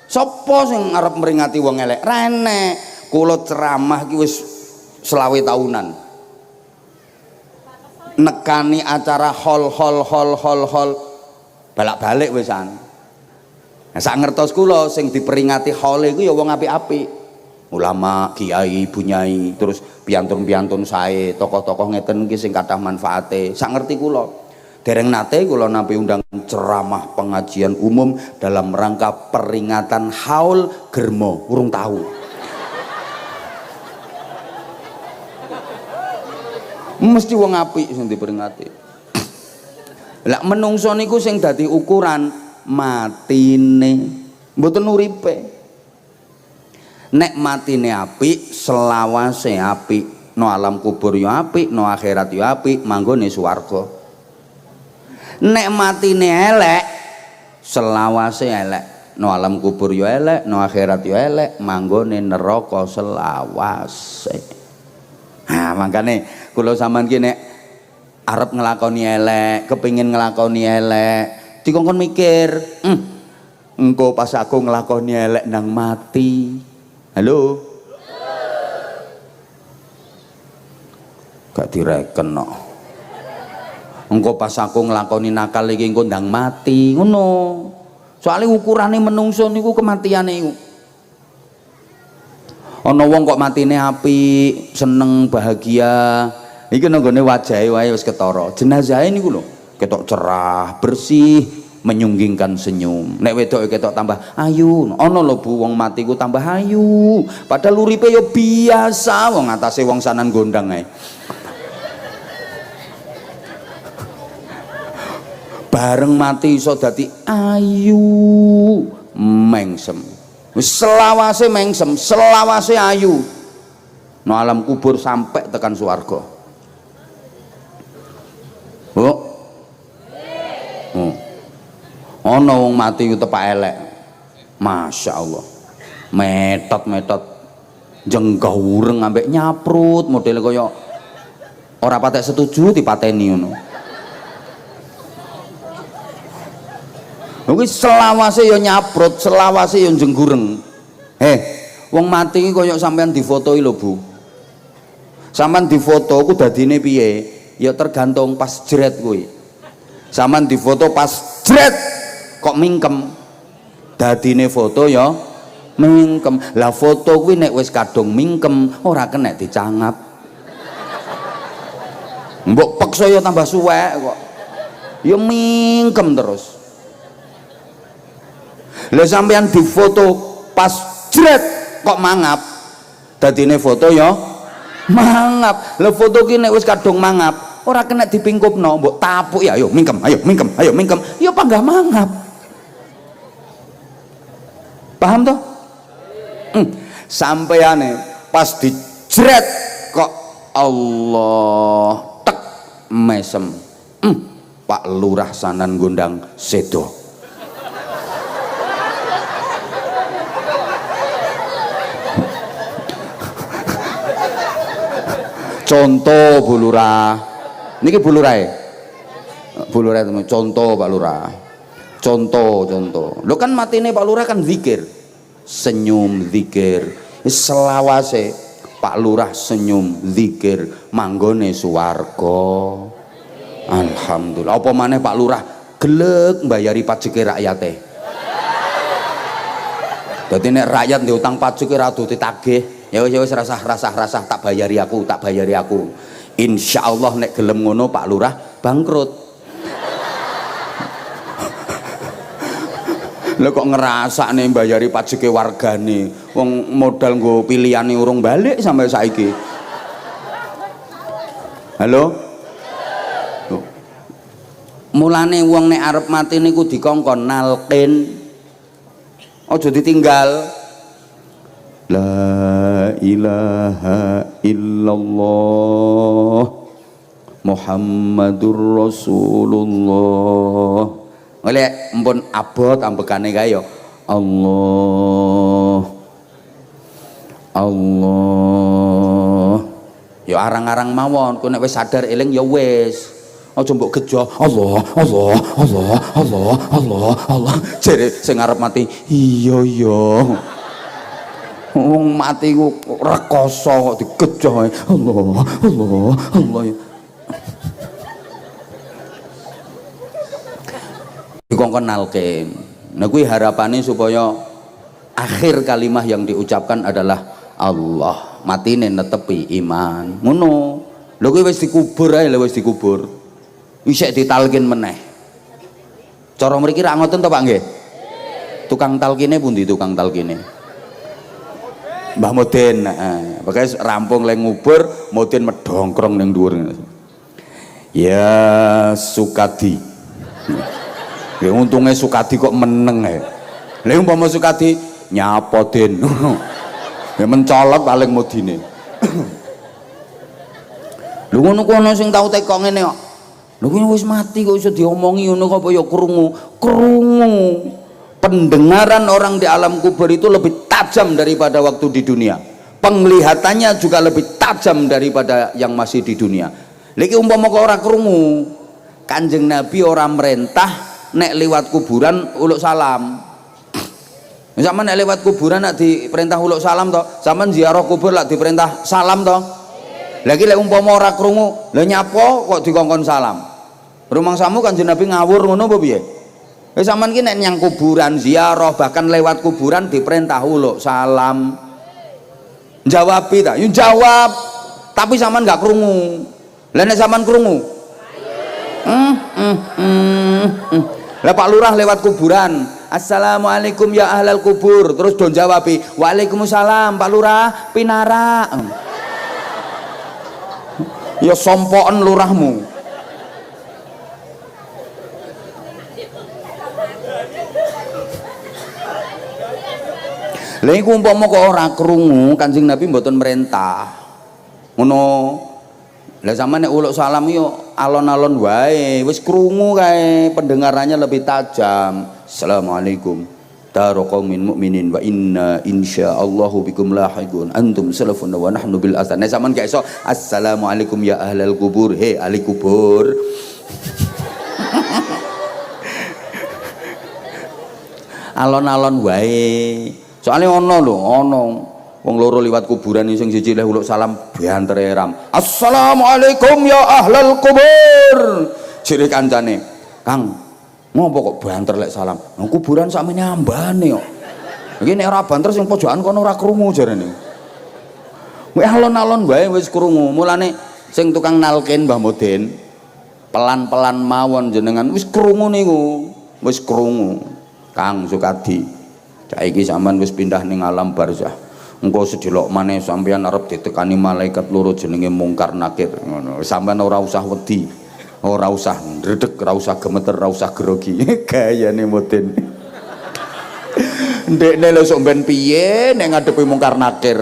Sapa sing arep meringati wong elek? Ra enek. Kula ceramah ki wis 20 tahunan. Nekani acara hol balak-balik wisan. Nah, sak ngertos kula sing diperingati hole iku ya wong apik-apik. Ulama, kiai, bunyai, terus piantun-piantun sae, tokoh-tokoh ngeten iki sing kathah manfaate. Sak ngerti kula. Dereng nate kula nampi undang ceramah pengajian umum dalam rangka peringatan haul germo, urung tahu. Mesti wong apik sing diperingati. Lah menungso niku sing dadi ukuran matine, mboten uripe. Nek matine apik, selawase apik, no alam kubur yo apik, no akhirat yo apik, manggone swarga. Nek matine elek, selawase elek, no alam kubur yo elek, no akhirat yo elek, manggone neraka selawase. Nah, makane kula sampean ki nek arep nglakoni elek, kepengin nglakoni elek, dikongkon mikir, engko pas aku nglakoni elek nang mati. Halo? Gak direken no. Engko pas aku nglakoni nakal iki engko ndang mati, ngono. Soale ukurane menungso niku kematiane iku. Ana wong kok matine apik, seneng, bahagia. Iki nanggone wajahe wae wis ketara. Jenazahe niku lho, ketok cerah, bersih, menyunggingkan senyum. Nek wedok ketok tambah ayu. Ana lho Bu wong mati ku tambah ayu. Padahal uripe ya biasa, wong atase wong sanan gondang ae. Bareng mati iso dadi ayu, mengsem. Wis selawase mengsem, selawase ayu. No alam kubur sampai tekan swarga. Oh. Ana wong mati ku tepak elek. Masya Allah. Metot-metot jenggah ureng ambek nyaprut model kaya ora patek setuju dipateni ngono. Kuwi selawase ya nyaprut, selawase ya jenggureng. Wong mati iki kaya sampean difotoi lho Bu. Sampean difoto ku dadine piye? Ya tergantung pas jret kuwi. Sampean difoto pas jret kok mingkem. Dadine foto ya mingkem. Lah foto kuwi nek wis kadung mingkem ora kena dicangap. Mbok peksa ya tambah suwek kok. Ya mingkem terus. Lah sampean difoto pas jret kok mangap. Dadine foto ya mangap. Lah foto ki nek wis kadung mangap, ora kena dipingkupno, mbok tapuk ya ayo mingkem, ayo mingkem, ayo mingkem. Ya panggah mangap. Paham toh? Sampeane pas dijret kok Allah tek mesem. Pak Lurah sanan gondang sedo. Contoh Bu Lurah, niki Bu Lurah ya, Bu Lurah teman. Contoh Pak Lurah, contoh. Lo kan matine Pak Lurah kan zikir, senyum zikir, selawase Pak Lurah senyum zikir, manggone suwarga. Alhamdulillah. Apa maneh Pak Lurah gelek mbayari pajeke rakyate. Dadi nek rakyat diutang pajak ora ditagih. Ya wis rasah tak bayari aku. Insyaallah nek gelem ngono Pak Lurah bangkrut. Lha kok ngrasakne mbayari pajeke wargane, wong modal nggo pilihane urung balik sampai saiki. Halo? Mulane wong nek arep mati niku dikongkon nalkin. Aja ditinggal. La ilaha illallah Muhammadur Rasulullah. Oleh mpun abot ambekane kae ya. Allah. Ya arang-arang mawon, ku nek wis sadar eling ya wis. Aja mbok gejo. Allah. Jere sing arep mati, iya. Wong mati ku rekoso kok digejo ae. Allah. Dikongkon nalkin. Nah kuwi harapane supaya akhir kalimat yang diucapkan adalah Allah. Matine netepi iman. Ngono. Lho kuwi wis dikubur ae, wis dikubur. Isek ditalkin meneh. Cara mriki rak ngoten to Pak nggih? Tukang talkine pundi tukang talkine? Mbah Mudin, pakai rampung leng ngubur, Mudin medongkrong neng dhuwur. Ya Sukadi. Ya untungnya Sukadi kok meneng ya. Lha umpama Sukadi nyapa Den. Ya mencolot paling Mudine. Lho ngono kono sing tau teko ngene kok. Lho kuwi wis mati kok iso diomongi ngono kok ya krungu. Pendengaran orang di alam kubur itu lebih tajam daripada waktu di dunia. Penglihatannya juga lebih tajam daripada yang masih di dunia. Lagi umpama kok ora krungu, Kanjeng Nabi orang merintah nek liwat kuburan uluk salam. Sama nek liwat kuburan nak diperintah uluk salam toh, sama ziarah kubur lak diperintah salam toh. Lagi lek umpama ora krungu, lha nyapa kok dikongkon salam. Rumang samu Kanjeng Nabi ngawur ngono apa piye? Wis sampean ki nek nyang kuburan ziarah bahkan lewat kuburan diperintah uluk salam. Jawabi ta? Yo jawab. Tapi sampean gak krungu. Lah nek sampean krungu? Lah Pak Lurah lewat kuburan. Assalamualaikum ya ahlal kubur. Terus do jawabi, "Waalaikumsalam Pak Lurah, pinara." Ya sompoken lurahmu. Lha iku umpama kok ora krungu, Kanjeng Nabi mboten merintah. Ngono. Lah sampeyan nek uluk salam yo alon-alon wae, wis krungu kae, pendengarannya lebih tajam. Assalamualaikum. Daraqaumin mukminin wa inna insyaallahu bikum lahiqun. Antum salafun wa nahnu bil athar. Nek sampeyan gak iso assalamualaikum ya ahlal kubur. He ahli kubur. Alon-alon wae. Soalnya ono wong loro liwat kuburan sing siji leh uluk salam bantere ram. Assalamualaikum ya ahlal kubur. Jere kancane, "Kang, ngopo kok banter lek salam?" Nang kuburan sakmene ambane kok. Iki nek ora banter sing pojokan kono ora krungu jarene. Wis alon-alon wae wis krungu. Mulane sing tukang nalkin Mbah Mudin pelan-pelan mawon jenengan wis krungu niku. Wis krungu. Kang Sukadi Saiki sampean wis pindah ning alam barzah. Engko sedelok maneh sampean arep ditekani malaikat loro jenenge Mungkar Nakir ngono. Sampean ora usah wedi. Ora usah ndredeg, ora usah gemeter, ora usah grogi. Gayane mudin. Ndekne lho sok ben piye nek ngadepi Mungkar Nakir.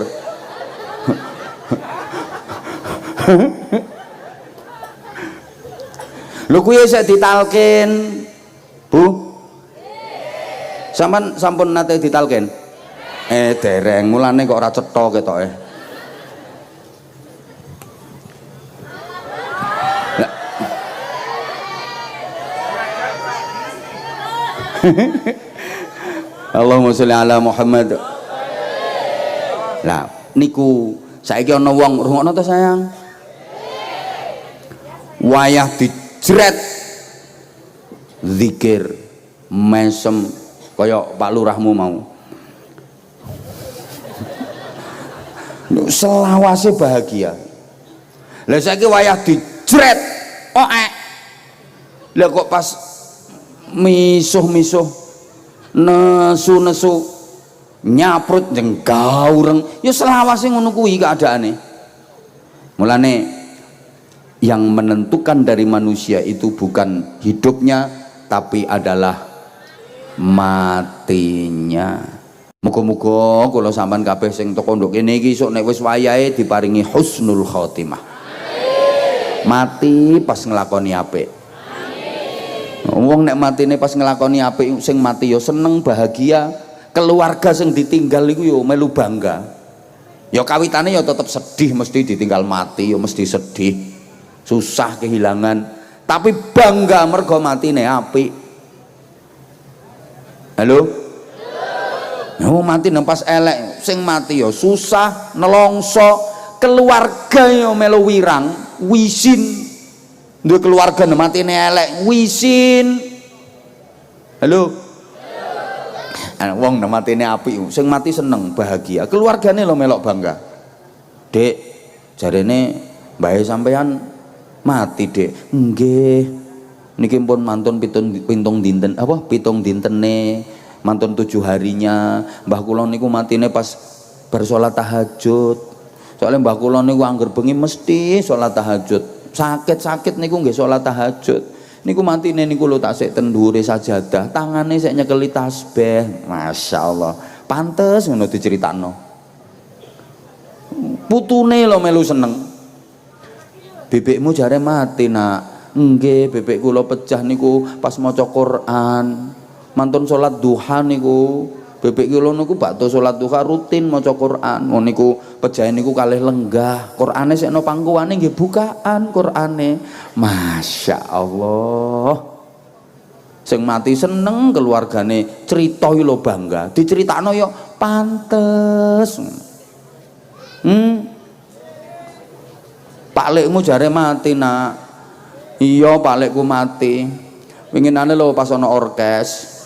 Lho kuwi isih ditalkin. Bu. Sampean sampun nate ditalkin? Dereng, mulane kok ora cetha ketoke. Allahumma sholli ala Muhammad. Lah niku saiki ana wong rungokno to sayang. Wayah dijret zikir mesem kaya Pak Lurahmu mau. Selawase bahagia. Lah saiki wayah dijret oek. Lah kok pas misuh-misuh nesu-nesu nyaprut jenggaureng ya selawase ngono kuwi keadaane. Mulane yang menentukan dari manusia itu bukan hidupnya tapi adalah matinya. Muga-muga kula sampean kabeh sing teko nduk kene iki sok nek wis wayahe diparingi husnul khotimah. Mati pas nglakoni apik. Wong nek matine pas nglakoni apik sing mati ya seneng bahagia, keluarga sing ditinggal iku ya melu bangga. Ya kawitane ya tetep sedih mesti ditinggal mati ya mesti sedih. Susah kehilangan, tapi bangga mergo matine apik. Halo? Oh mati nang pas elek sing mati ya susah nelongso, keluarga ya melu wirang wisin. Duwe keluarga nang matine elek wisin. Halo? Wong nang matine apik sing mati seneng bahagia, keluargane lho melok bangga. Dek jarene mbahe sampean mati, Dek. Nggih. Niki pun mantun pitung dintene mantun 7 harinya. Mbah kula niku matine pas bar salat tahajud. Soalnya mbah kula niku angger bengi mesti salat tahajud. Sakit-sakit niku nggih salat tahajud. Niku matine niku lho tak sik ten dhuwure sajadah, tangane sik nyekeli tasbih. Masyaallah. Pantes ngono diceritakno. Putune lho melu seneng. Bebekmu jare mati, Nak. Nggih, bebek kula pecah niku pas maca Quran. Mantun salat duha niku bebek kula niku bakto salat duha rutin maca Quran. Ngono niku pejahe niku kalih lenggah. Qurane sik ana pangkuwane nggih bukaan Qurane. Masyaallah. Sing mati seneng keluargane crita lho bangga. Diceritakno ya pantes. Paklikmu jare mati, Nak. Iya, paklikku mati. Winginane lho pas ana orkes.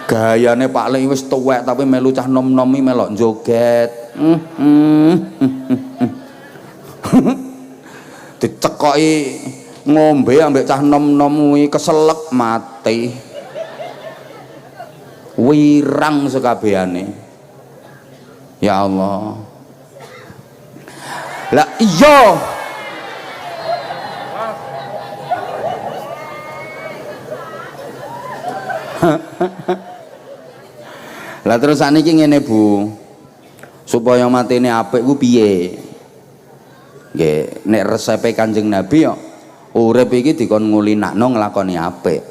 Gayane Pak Lek wis tuwek tapi melu cah nom-nomi melok joget. Dicekoki ngombe ambek cah nom-nom kuwi keselek mati. Wirang sekabehane. Ya Allah. Lah iya. Lah terus saniki ngene Bu, supaya matine apik ku piye? Nggih, nek resepe Kanjeng Nabi yo urip iki dikon ngulinakno nglakoni apik.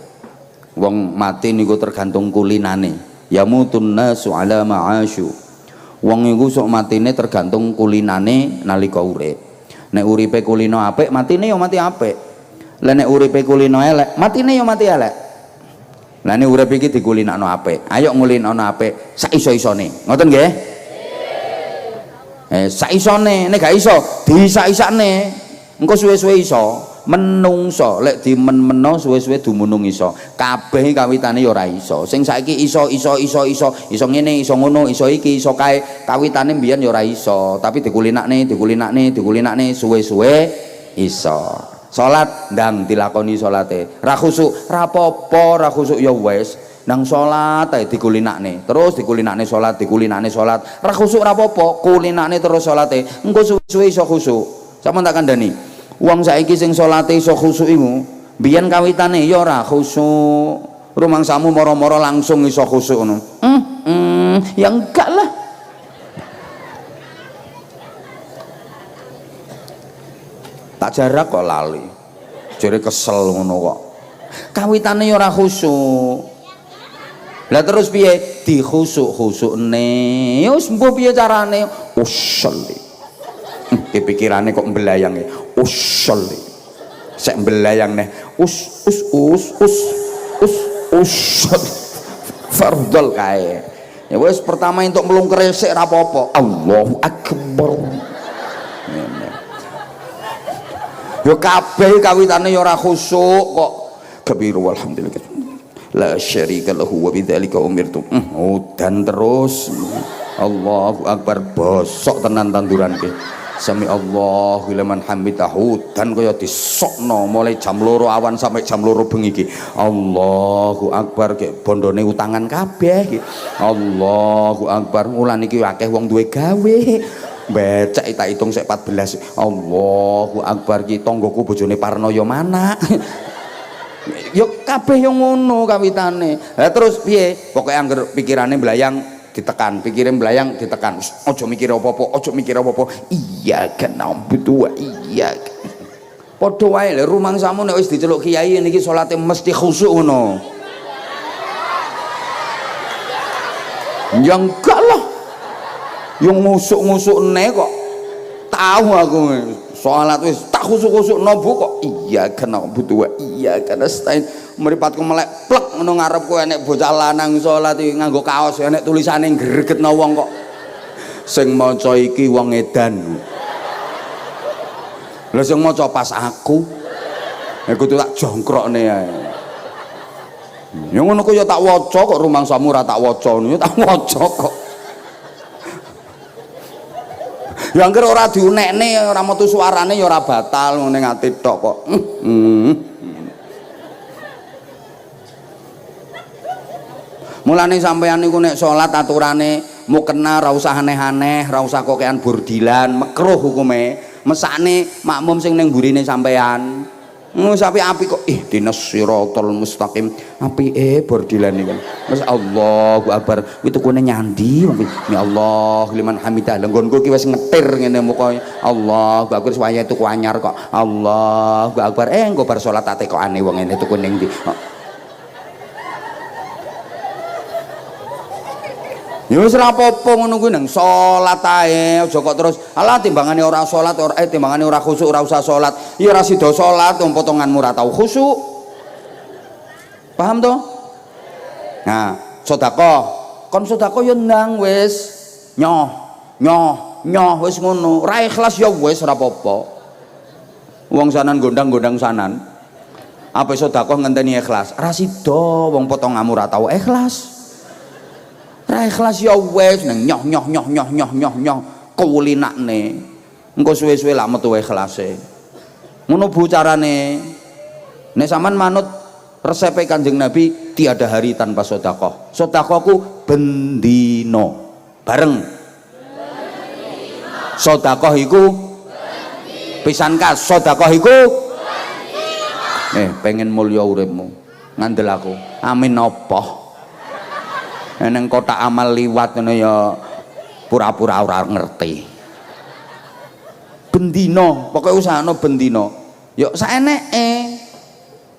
Wong mati niku tergantung kulinane. Ya mutun nasu ala ma'asyu. Wong iku sok matine tergantung kulinane nalika urip. Nek uripe kulino apik, matine yo mati apik. Lah nek uripe kulino elek, matine yo mati elek. Lah ini urip iki dikulinakno apik. Ayo ngulinakno apik sak iso-isone. Ngoten nggih? Sak isone, nek gak iso disak-isakne. Engko suwe-suwe iso. Menungso lek dimen-meno suwe-suwe dumunung iso. Kabeh kawitane ya ora iso. Sing saiki iso ngene, iso ngono, iso iki, iso kae. Kawitane mbiyen ya ora iso, tapi dikulinakne suwe-suwe iso. salat ndang dilakoni salate, ra khusuk ra apa-apa, ra khusuk ya wis nang salat ae dikulinakne, terus dikulinakne salat, dikulinakne salat, ra khusuk ra apa-apa, kulinakne terus salate, engko suwe-suwe iso khusuk. Sampeyan tak kandhani, wong saiki sing salate iso khusuk iku, biyen kawitane ya ora khusuk, rumangsamu moro-moro langsung iso khusuk ngono. Ya enggak lah. Tak jarak kok lali, jare kesel ngono kok. Kawitane ya ora khusuk. Lah terus piye? Dikhusuk-khusukne. Ya wis mbuh piye carane? Usolli. Kepikirane kok mbelayang ya. Usolli. Sek mbelayang neh. Us. Fardhol kae. Ya wis pertama entuk mlungker sik ora apa-apa. Allahu Akbar. Yo kabeh kawitane ya ora khusuk kok. Kabiru alhamdulillah. La syarika lahu wa bidzalika umirtu. Dan terus Allahu Akbar, bosok tenan tanduran ke. Sami Allahu liman hamidahu, dan kaya disokno mulai jam 2 awan sampai jam 2 bengi iki. Allahu Akbar, ke bondone utangan kabeh iki. Allahu Akbar, mulan iki akeh wong duwe gawe. Becek tak hitung sik 14. Allahu Akbar, ki tanggoku bojone Parnoyo mana. Yo kabeh yo ngono kawitane. Lah terus piye? Pokoke angger pikirane mlayang ditekan, pikire mlayang ditekan. Aja mikir apa-apa, aja mikir apa-apa. Iya kenal butuh iya. Padha wae lho rumangsamu nek wis diceluk kiai niki salate mesti khusuk ngono. Ya enggak lah. Yang ngusuk-ngusukne kok tahu aku salat wis tak khusuk-khusukno Bu kok iya kena butuh iya kana stain mripatku melek plek ngono ngarepku enek bocah lanang salat iki nganggo kaos enek tulisane gregetno wong kok sing maca iki wong edan lha sing maca pas aku ya kudu tak jongkrokne ae ya ngono ku ya tak waca kok rumangsamu ora tak waca ya tak waca kok. Ya angger ora diunekne ora metu suarane ya ora batal ngene ngati tok kok. Mulane sampeyan niku nek salat aturane mukena ora usah aneh-aneh, ora usah kokean burdilan, makruh hukume. Mesakne makmum sing ning mburine sampeyan. Sapi-api kok ihdinas siratal mustaqim. Apike bordilan niku. Mas Allahu Akbar. Kuwi tukune nyandi. Ya Allah liman hamidah. Lah nggonku ki wis ngetir ngene muka. Allahu Akbar wayahe tuku anyar kok. Allahu Akbar. Engko bar salat tak tekokane wong ngene tuku ning ndi. Ya wis ora apa-apa ngono kuwi nang salat ae aja kok terus alah timbangane ora salat ora timbangane ora khusuk ora usah salat ya ora sida salat wong potonganmu ora tau khusuk paham to? Nah sedekah kon sedekah ya ndang wis nyoh wis ngono ra ikhlas ya wis ora apa-apa wong sanan gondang-gondang sanan apa sedekah ngenteni ikhlas ra sida wong potonganmu ora tau ikhlas. Ra ikhlas ya wis nang nyoh kulinakne. Engko suwe-suwe lak metu ikhlase. Ngono bu carane. Nek sampean manut resepe Kanjeng Nabi tiada hari tanpa sedekah. Sedekahku bendino. Bareng. Sedekah iku pisan kas sedekah iku pengen mulya uripmu. Ngandel aku. Amin apa? Neng kotak amal liwat ngono ya pura-pura ora ngerti. Bendino, pokoke usahane bendino. Ya saeneke.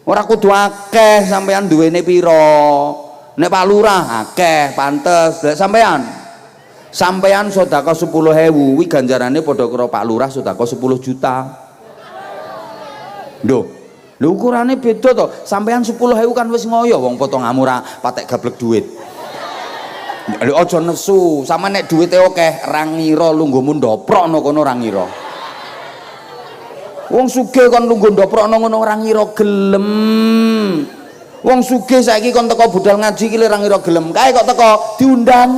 Ora kudu akeh sampean duwene pira. Nek Pak Lurah akeh pantes. Lah sampean sedekah 10.000 kuwi ganjarane padha karo Pak Lurah sedekah 10 juta. Lho, ukurane beda to. Sampean 10.000 kan wis ngoyo wong potonganmu ora patek gablek duit. Lho aja nesu, sama nek duwite akeh ra ngira lungguhmu ndoprokno kono ora ngira. Wong sugih kon lungguh ndoprokno ngono ora ngira gelem. Wong sugih saiki kon teko budal ngaji ki ora ngira gelem. Kae kok teko diundang.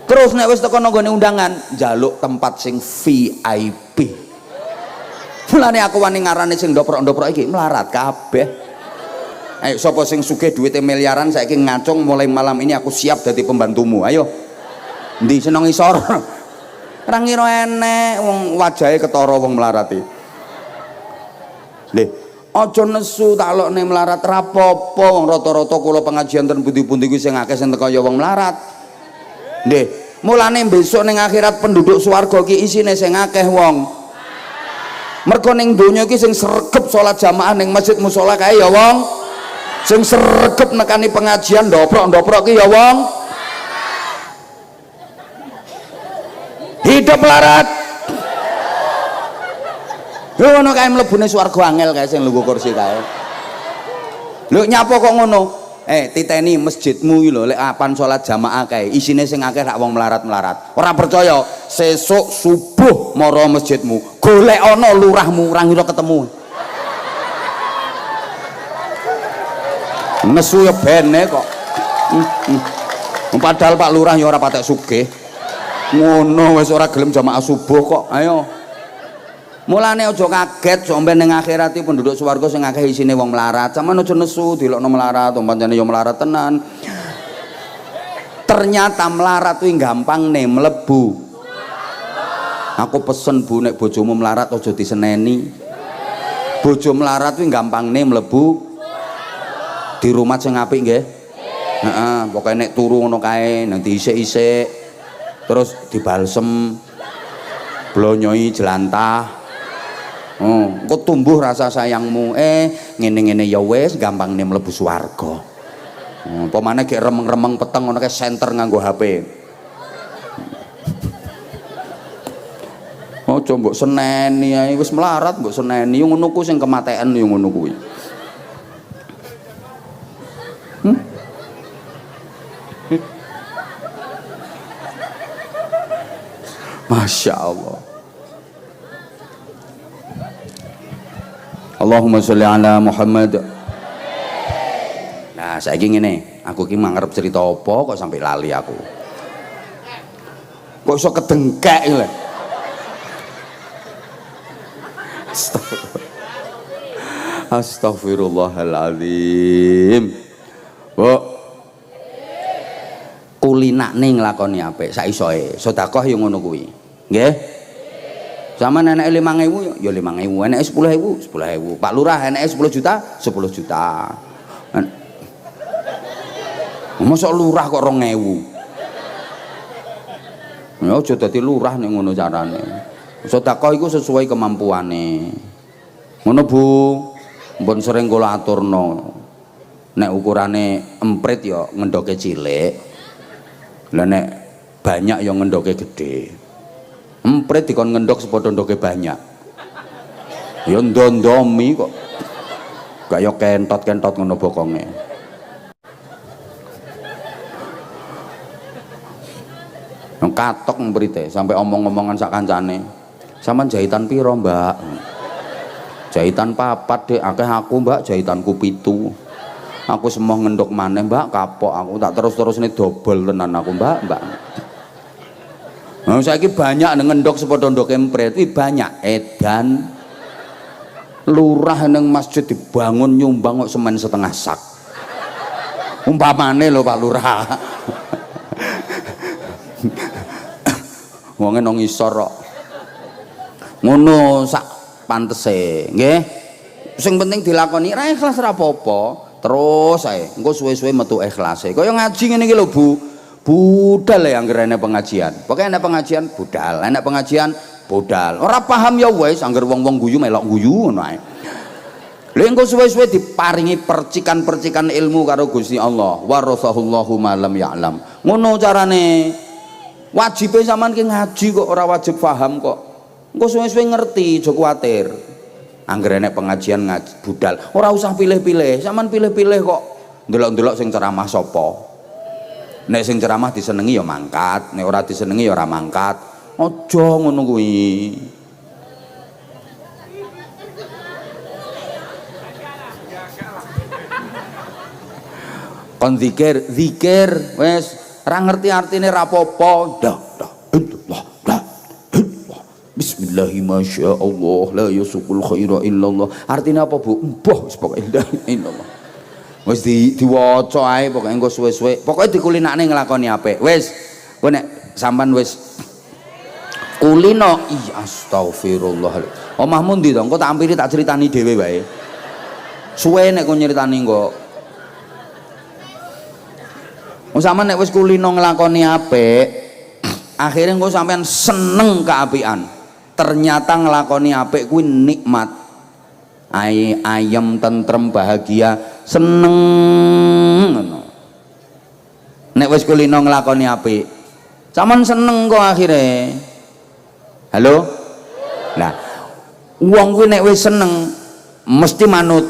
Terus nek wis teko nggone undangan, njaluk tempat sing VIP. Mulane aku wani ngarane sing ndoprok-ndoprok iki melarat kabeh. Ayo sapa sing sugih duwite miliaran saiki ngacung mulai malam ini aku siap dadi pembantumu. Ayo. Ndi seneng isor. Ora ngira enek wong wajahe ketara wong melarat iki. Lih, aja nesu tak lokne melarat rapopo wong rata-rata kula pengajian ten pundi-pundi kuwi sing akeh sing teko ya wong melarat. Nggih, mulane besok ning akhirat penduduk swarga iki isine sing akeh wong. Mergo ning donya iki sing sregep salat jamaah ning masjid musala kae ya wong. Sing sregep nekani pengajian ndoprok-ndoprok ki ya wong. Hidup melarat. Lho ngono kae mlebune swarga angel kae sing lungguh kursi kae. Lho nyapa kok ngono? Titeni masjidmu iki lho lek apan salat jamaah kae isine sing akeh rak wong melarat-melarat. Ora percaya, sesuk subuh mara masjidmu, golek ana lurahmu ora ngira ketemu. Nesu ya bene kok. Padahal Pak Lurah ya ora patek sugih. Ngono wis ora gelem jamaah subuh kok. Ayo. Mulane aja kaget sampe ning akhirat iki penduduk swarga sing akeh isine wong melarat. Sampeyan aja nesu dilokno melarat, pancene ya melarat tenan. Ternyata melarat kuwi gampang nih mlebu. Aku pesen Bu nek bojomu melarat aja diseneni. Bojo melarat kuwi gampang nih mlebu. Di rumah sing apik nggih. Heeh, pokoke nek turu ngono kae nanti isik-isik. Terus dibalsem. Blonyoi jelantah. Kok tumbuh rasa sayangmu ngene-ngene ya wis gampang nih mlebu swarga. Apa maneh gek remeng-remeng peteng ngono kae senter nganggo HP. Aja mbok seneni ae wis melarat mbok seneni ngono ku sing kematean yo ngono kuwi. Masya Allah. Allahumma sholli ala Muhammad. Nah, saiki ngene, aku ki mangarep cerita apa kok sampai lali aku. Kok iso kedengkek lho. Astagfirullahaladzim. Bu, kulinakne nglakoni apik sak isoe. Sedekah yo ngono kuwi. Nggih? Sama nenek 5.000 ya 5.000, enek 10.000, 10.000. Pak Lurah enek 10 juta, 10 juta. Mosok lurah kok 2.000. Ya aja dadi lurah nek ngono carane. Sedekah iku sesuai kemampuane. Ngono Bu, mbon sering kula aturno. Nek ukurane emprit ya ngendoke cilik. Lah nek banyak ya ngendoke gede. Emprit dikon ngendok sepadha ndoke banyak. Ya ndondomi kok. Kaya kentot-kentot ngono bokonge. Nang katok mrite sampai omong-omongan sak kancane. Sampeyan jahitan piro, Mbak? Jahitan 4, Dek. Akeh aku, Mbak, jahitanku 7. Aku semoh ngendok maneh, Mbak, kapok aku tak terus-terusne dobel tenan aku, Mbak. Nah, saiki banyak ngendok sepadha ndok empret iki banyak edan. Lurah ning masjid dibangun nyumbang kok semen setengah sak. Umpamane lho Pak Lurah. Wonge nang ngisor kok. Ngono sak pantese, nggih. Sing penting dilakoni ra ikhlas ra apa-apa. Terus ae engko suwe-suwe metu ikhlase. Kaya ngaji ngene iki lho, Bu. Budal ya anggere enek pengajian. Pokoke enek pengajian budal, enek pengajian budal. Ora paham ya wis angger wong-wong guyu melok guyu ngono ae. Lha engko suwe-suwe diparingi percikan-percikan ilmu karo Gusti Allah. Warasahullahu ma lam ya'lam. Ngono carane. Wajibe sampean ki ngaji kok ora wajib paham kok. Engko suwe-suwe ngerti, aja kuwatir. Angger enek pengajian ngaji budal, ora usah pilih-pilih, sampean pilih-pilih kok. Ndelok-ndelok sing ceramah sapa. Nek sing ceramah disenengi ya mangkat, nek ora disenengi ya ora mangkat. Aja ngono kuwi. Kon zikir wis Ra ngerti artine rapopo. Bismillahi masyaallah la yusukul khaira illallah. Artinya apa, Bu? Mbah wis pokoke la illallah. Wis diwaca ae pokoke engko suwe-suwe. Pokoke dikulinakne nglakoni apik. Wis, kowe nek sampean wis kulino, astagfirullah. Omahmu ndi to? Engko tak ampiri tak critani dhewe wae. Suwe nek kowe nyritani engko. Wong sampean nek wis kulino nglakoni apik, akhirnya engko sampean seneng keapian. Ternyata nglakoni apik kuwi nikmat. Ayam, tentrem, bahagia, seneng ngono. Nek wis kulino nglakoni apik, sampean seneng kok akhirnya. Halo? Nah, wong kuwi nek wis seneng mesti manut.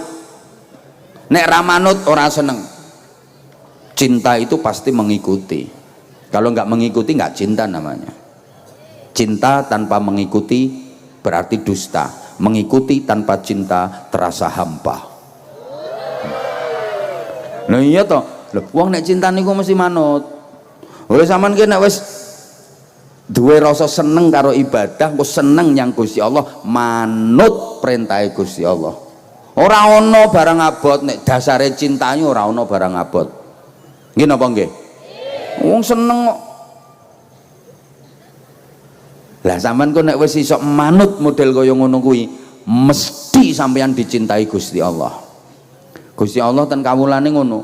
Nek ra manut ora seneng. Cinta itu pasti mengikuti. Kalau nggak mengikuti nggak cinta namanya. Cinta tanpa mengikuti berarti dusta. Mengikuti tanpa cinta terasa hampa. Nah iya toh. Loh, wong nek cinta niku mesti manut. Oleh sampean ki nek wis duwe rasa seneng karo ibadah, kok seneng nyang Gusti Allah, manut perintah Gusti Allah. Ora ana barang abot, nek dasare cintanya ora ana barang abot. Nggih napa nggih? Wong seneng kok. Lah sampean kok nek wis iso manut model kaya ngono kuwi, mesti sampeyan dicintai Gusti Allah. Gusti Allah ten kawulane ngono.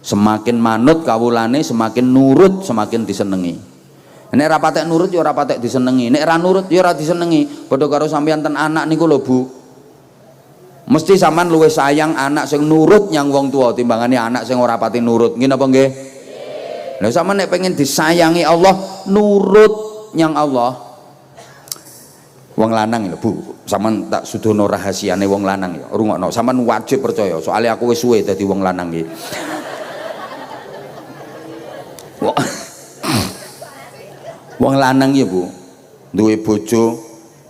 Semakin manut kawulane, semakin nurut, semakin disenengi. Nek ra patek nurut ya ora patek disenengi, nek ra nurut ya ora disenengi. Padha karo sampeyan ten anak niku lho Bu. Mesti sampean luwih sayang anak sing nurut nyang wong tua timbangane anak sing ora pati nurut. Nggih napa nggih? Lha sampean nek pengen disayangi Allah, nurut nyang Allah. Wong lanang lho Bu, sampean tak sudono rahasiane wong lanang ya. Rungokno, sampean wajib percaya, soalnya aku wis suwe dadi wong lanang nggih. Wong lanang ya Bu, duwe bojo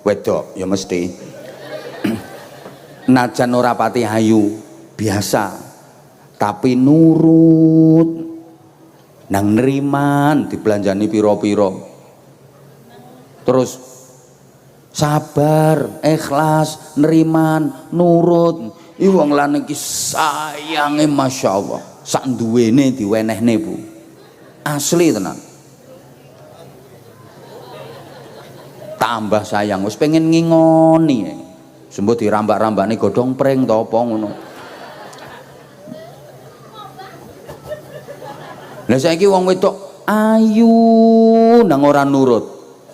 wedok ya mesti najan ora pati ayu biasa, tapi nurut nang neriman dibelanjani piro-piro, terus sabar, ikhlas, neriman, nurut. Iki wong lanang iki sayange masyaallah, sak duwene diwenehne Bu, asli tenan. Tambah sayang, wis pengen ngingoni, sembut dirambak-rambakne godhong pring ta apa ngono. Lah saiki wong wedok ayu nang ora nurut,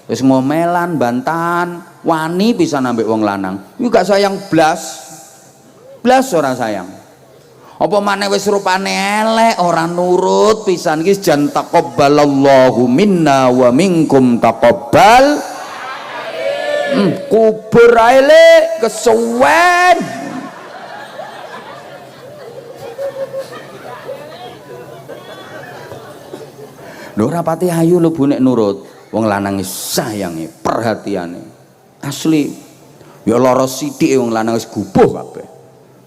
wis ngomelan bantahan, wani pisan ambek wong lanang, iku gak sayang blas ora sayang. Apa maneh wis rupane elek ora nurut pisan iki jan taqabbalallahu minna wa minkum taqabbal. Kubur ae le kesuwen. Lho ora pati ayu lho Bu nek nurut. Wong lanang sayange, perhatiane. Asli. Ya lara sithik wong lanang wis gubuh kabeh.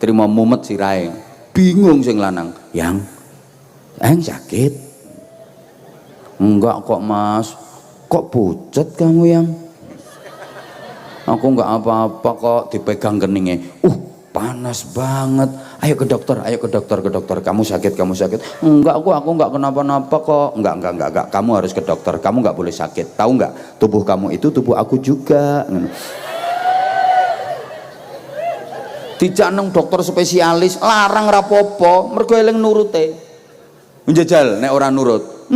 Terima mumet sirahe. Bingung sing lanang. Yang sakit? Enggak kok Mas. Kok pucet kamu yang? Aku enggak apa-apa kok, dipegang keningnya. Panas banget. Ayo ke dokter, ke dokter. Kamu sakit. Enggak, aku enggak kenapa-napa kok. Enggak. Kamu harus ke dokter. Kamu enggak boleh sakit. Tahu enggak? Tubuh kamu itu tubuh aku juga. Dijak nang dokter spesialis, larang rapopo, mergo eling nurute. Njajal nek ora nurut.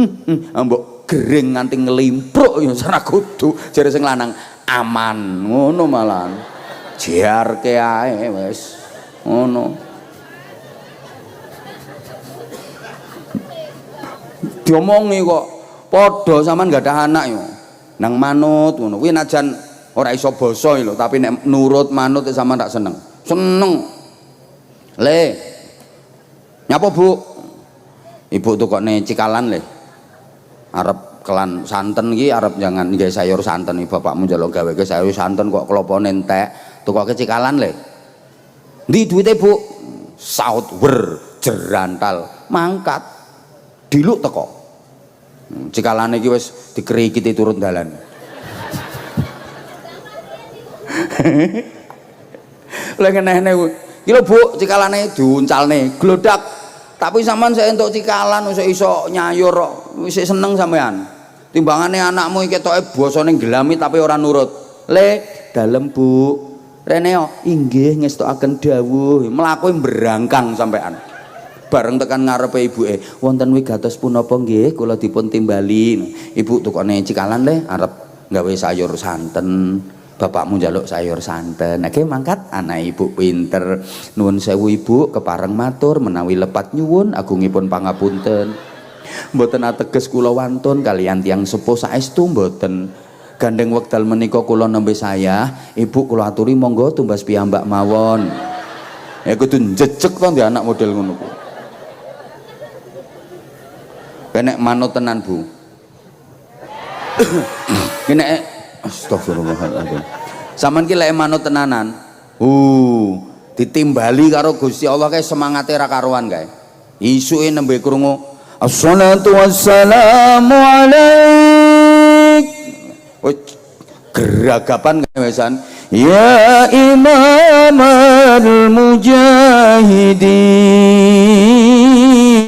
Mbok gering nganti nglimpruk ya ora kudu. Jare sing lanang aman ngono malan. Jiarke ae wis ngono. Diomongi kok padha sampean gak ada anak yo. Nang manut ngono. Kuwi najan ora iso basa lho, tapi nek nurut manut sampean tak seneng. Seneng. Le. Nyapa Bu? Ibu tukokne cikalan le. Arep kelan santen iki arep jangan nggih sayur santen iki bapakmu njaluk gawe ke sayur santen kok klopone entek tukoke cikalan le. Ndi duwite Bu? Saut wer jerantal mangkat diluk teko. Cikalane iki wis dikerikiti turun dalan. Lha ngene iki lho Bu, cikalane diuncalne glodak. Tapi sampean saya entuk cikalan wis iso nyayur kok. Wis seneng sampean. Timbangane anakmu iki ketoke basane gelami tapi ora nurut. Le, dalem Bu. Rene yo, inggih ngestokaken dawuh. Mlaku berangkang sampean. Bareng tekan ngarepe ibuke, wonten wigatos punapa nggih kula dipun timbali. Ibu tukone cikalan le arep gawe sayur santen. Bapakmu njaluk sayur santen. Nggih mangkat anak ibu pinter. Nuwun sewu ibu kepareng matur menawi lepat nyuwun agungipun pangapunten. Mboten ateges kula wantun kaliyan tiyang sepuh saestu mboten. Gandeng wekdal menika kula nembe saya, ibu kula aturi monggo tumbas piyambak mawon. Ya kudu njejeg to ndek anak model ngono ku. Nek manut tenan Bu. Nek astagfirullahaladzim. Saman ki lek manut tenanan, ditimbali karo Gusti Allah kae semangate ra karuan kae. Isuke nembe krungu assalatu wassalamu alaik. Geragapan wesan ya imamal mujahidin